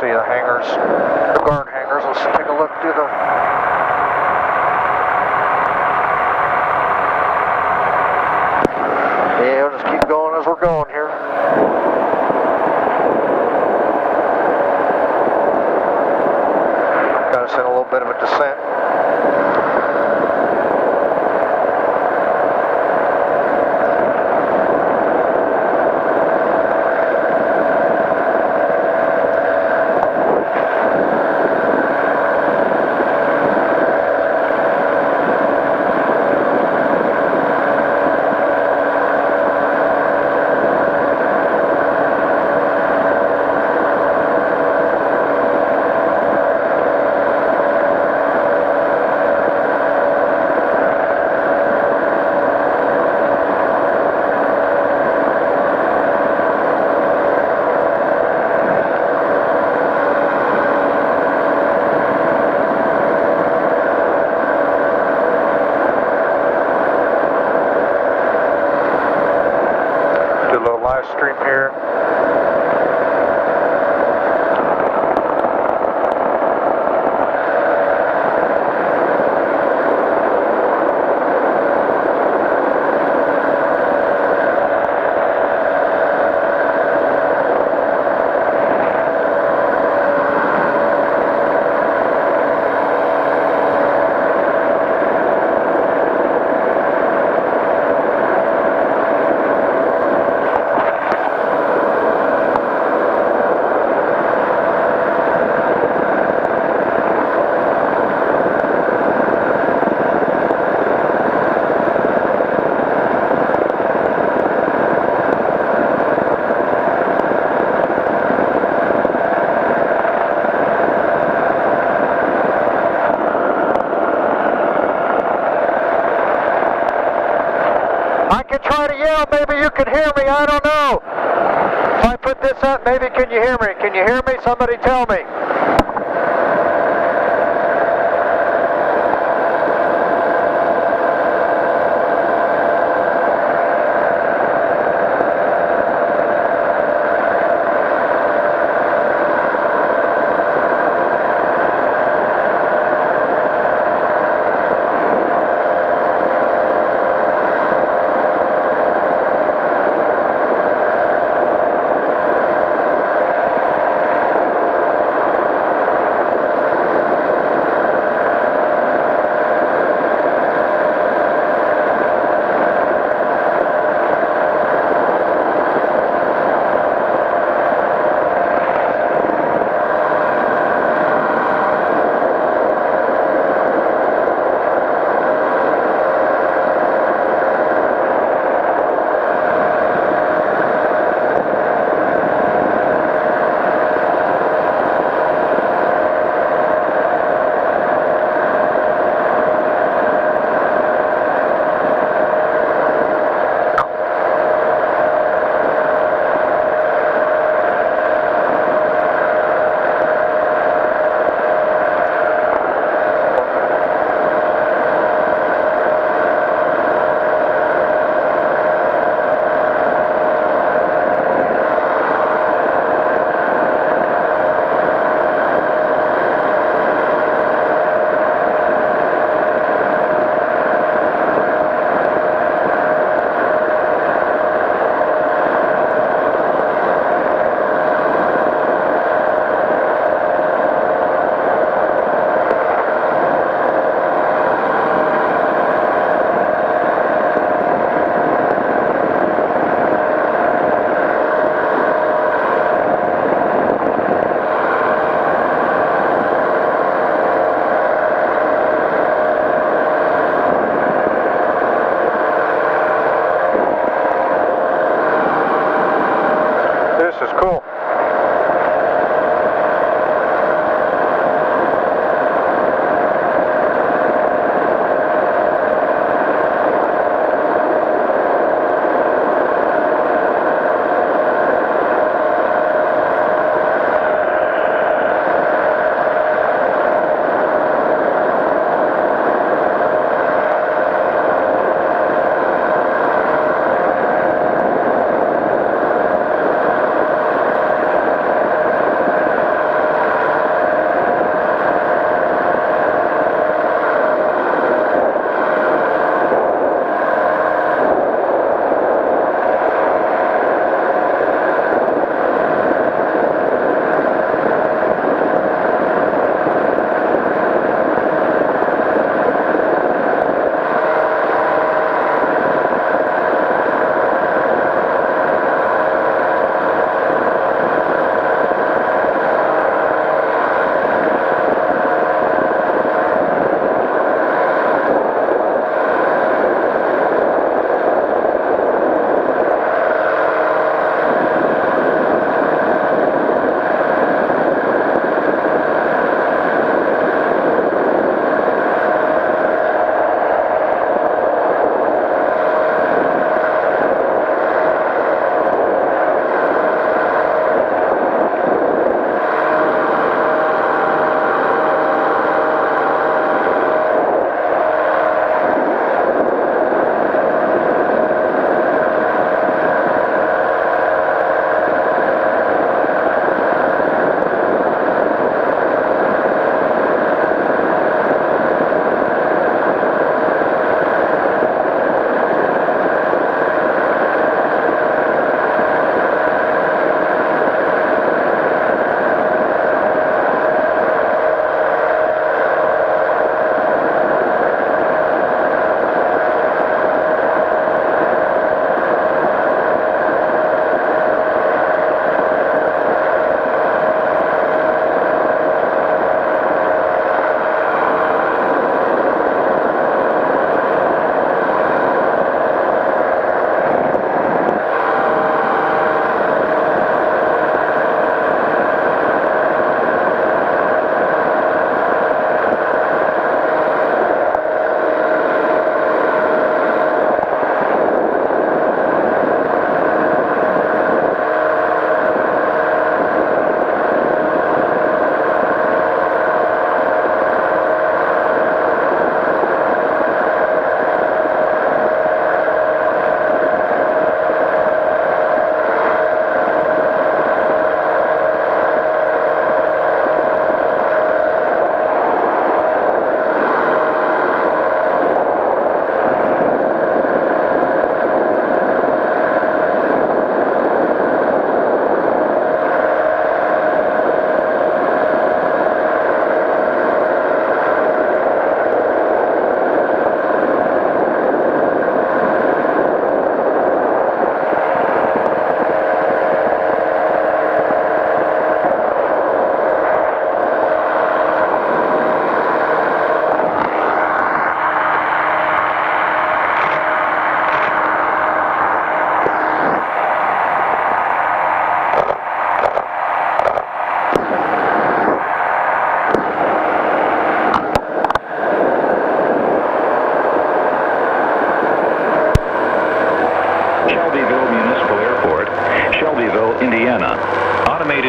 see the hangars, the guard hangars. Let's take a look through the... Yeah, we'll just keep going as we're going here. Got us in a little bit of a descent. Stream here. I can try to yell, maybe you can hear me, I don't know. If I put this up, maybe can you hear me? Can you hear me? Somebody tell me.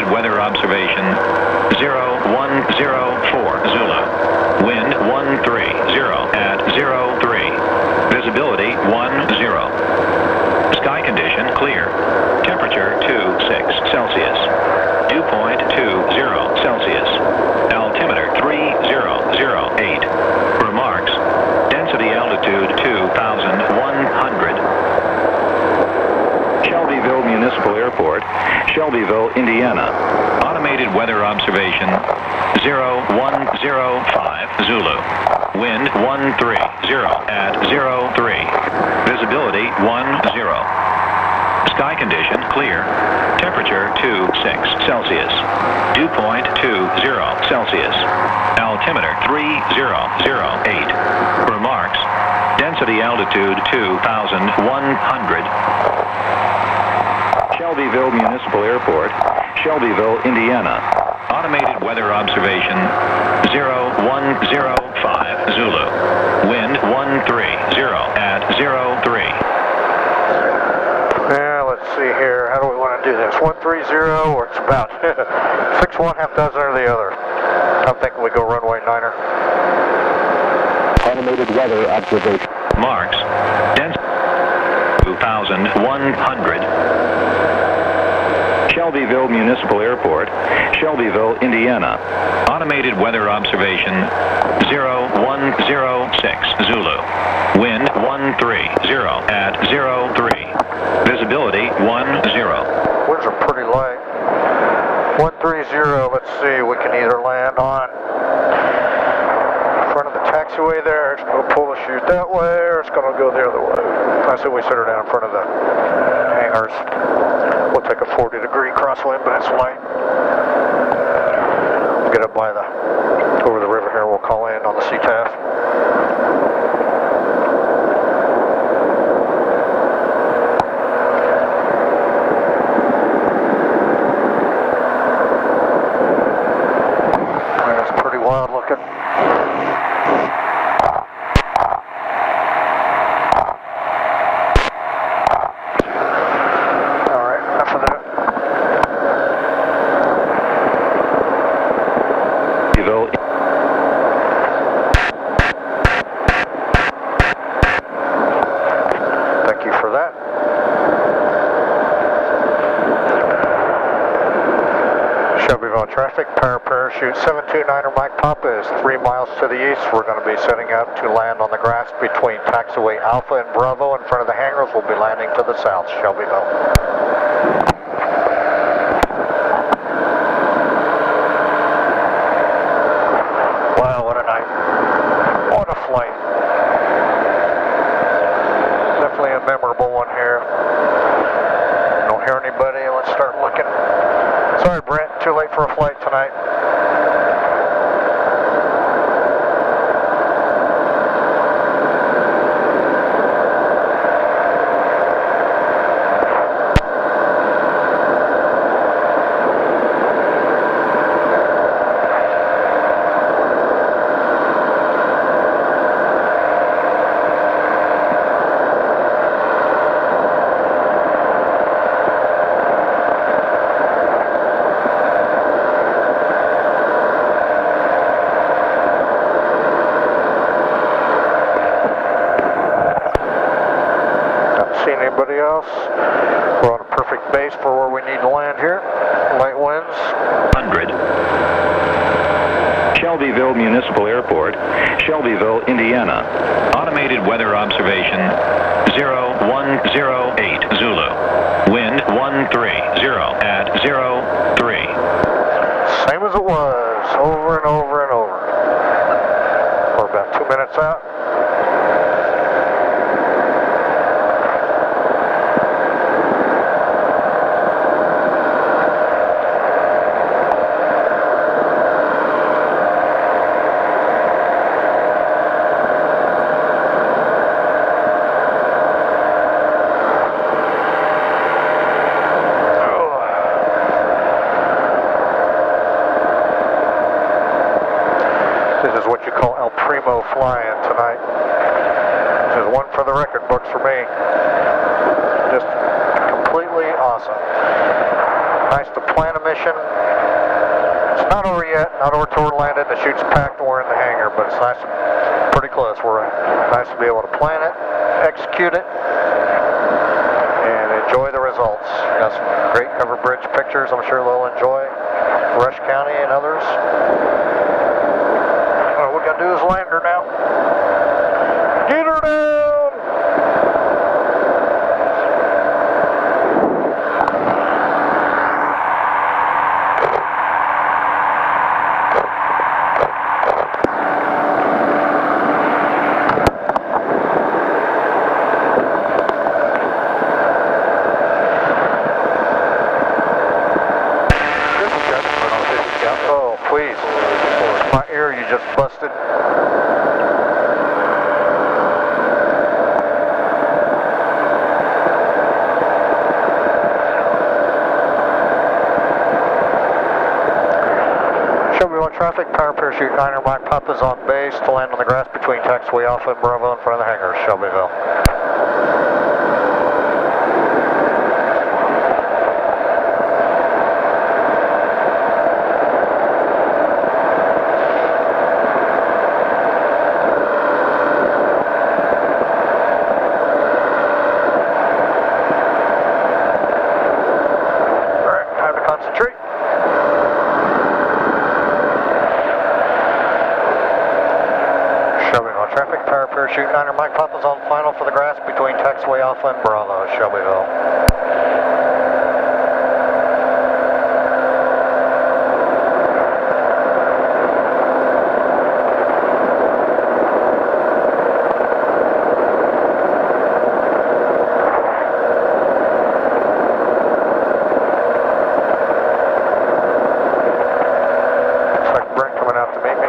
Automated weather observation 0104 Zulu. Wind 130 at 03. Visibility 10. Sky condition clear. Temperature 26 Celsius. Dew point 20 Celsius. Altimeter 3008. Remarks. Density altitude 2,100. Shelbyville Municipal Airport, Shelbyville, Indiana. Automated weather observation 0105 Zulu. Wind 130 at 03. Visibility 10. Sky condition clear. Temperature 26 Celsius. Dew point 20 Celsius. Altimeter 3008. Remarks. Density altitude 2,100. Shelbyville Municipal Airport, Shelbyville, Indiana. Automated weather observation 0105 Zulu. Wind 130 at 03. Yeah, let's see here. How do we want to do this? 130 or it's about 6 1, half dozen or the other. I'm thinking we go runway 9er. Automated weather observation. Marks. Density 2,100. Shelbyville Municipal Airport, Shelbyville, Indiana. Automated weather observation 0106 Zulu. Wind 130 at 03. Visibility 10. Winds are pretty light. 130, let's see, we can either land on front of the taxiway there, it's going to pull the chute that way, or it's going to go the other way. I say we set her down in front of the hangars. We'll take a 40-degree crosswind, but it's light. We'll get up by over the river here, we'll call in on the CTAF. That's pretty wild looking. Traffic, parachute 729er Mike Papa is 3 miles to the east. We're going to be setting up to land on the grass between taxiway Alpha and Bravo in front of the hangars. We'll be landing to the south, Shelbyville. Wow, what a night. What a flight. Definitely a memorable one here. Don't hear anybody. Let's start looking. Sorry, Brent, too late for a flight tonight. Anybody else? We're on a perfect base for where we need to land here. Light winds. 100. Shelbyville Municipal Airport, Shelbyville, Indiana. Automated weather observation 0108 Zulu. Wind 130 at 03. Same as it was, over and over and over. We're about 2 minutes out. This is what you call El Primo flying tonight. This is one for the record books for me. Just completely awesome. Nice to plan a mission. It's not over yet, not over till we're landed. The chute's packed and we're in the hangar, but it's nice, pretty close. Nice to be able to plan it, execute it, and enjoy the results. Got some great covered bridge pictures I'm sure they'll enjoy. Rush County and others. All we gotta do is land her now. Get her down! Just busted. Shelbyville traffic, power parachute 9er Mike Papa's on base to land on the grass between taxiway Offutt and Bravo in front of the hangar, Shelbyville. Traffic, power parachute 9er Mike Papa's on final for the grass between taxiway Alpha and Bravo, Shelbyville. Looks like Brent coming out to meet me.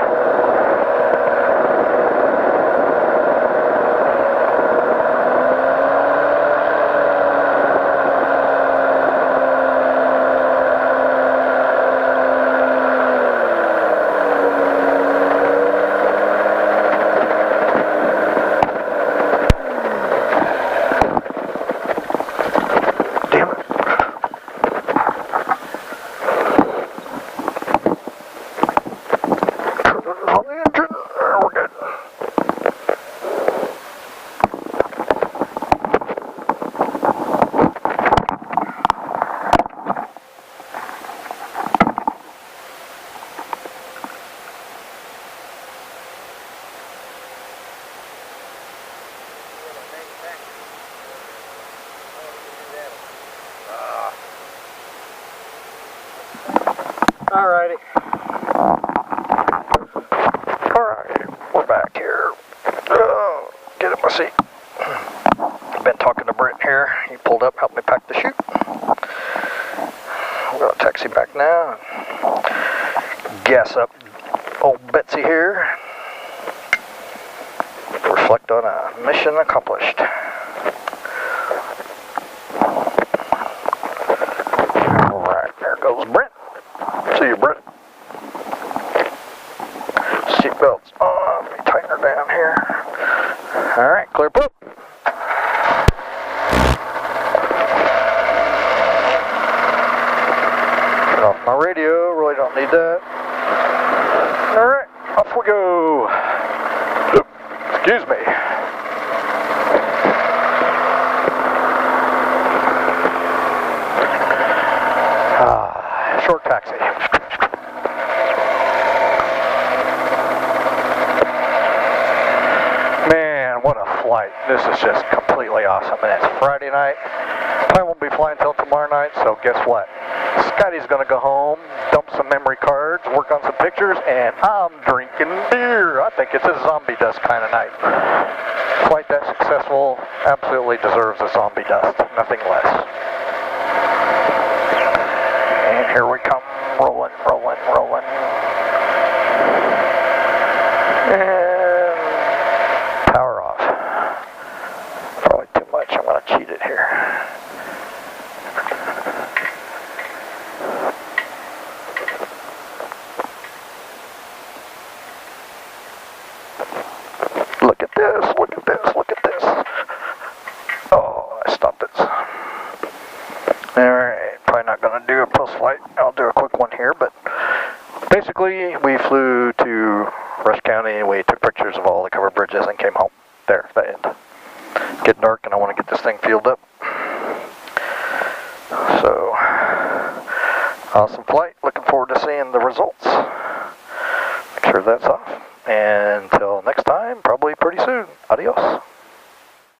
Alrighty. Alright, we're back here. Get in my seat. Been talking to Brent here. He pulled up, helped me pack the chute. We're gonna taxi back now. Gas up old Betsy here. Reflect on a mission accomplished. Alright, there goes Brent. See you, Brent. Seatbelts on. Let me tighten her down here. Alright, clear poop. Turn off my radio. Really don't need that. Alright, off we go. Oop, excuse me. Short taxi. Man, what a flight. This is just completely awesome. And it's Friday night. Probably won't be flying until tomorrow night, so guess what? Scotty's going to go home, dump some memory cards, work on some pictures, and I'm drinking beer. I think it's a zombie dust kind of night. Flight that successful absolutely deserves a zombie dust, nothing less. And here we come, rolling, rolling, rolling. And power off. Probably too much, I'm going to cheat it here. Look at this, look at this, look at this. Oh, I stopped it. Alright, probably not going to do a post flight. I'll do a quick one here, but basically we flew to Rush County and we took pictures of all the covered bridges and came home. There, the end. Getting dark and I want to get this thing fueled up. So, awesome flight. Looking forward to seeing the results. Make sure that's off. And until next time, probably pretty soon. Adios.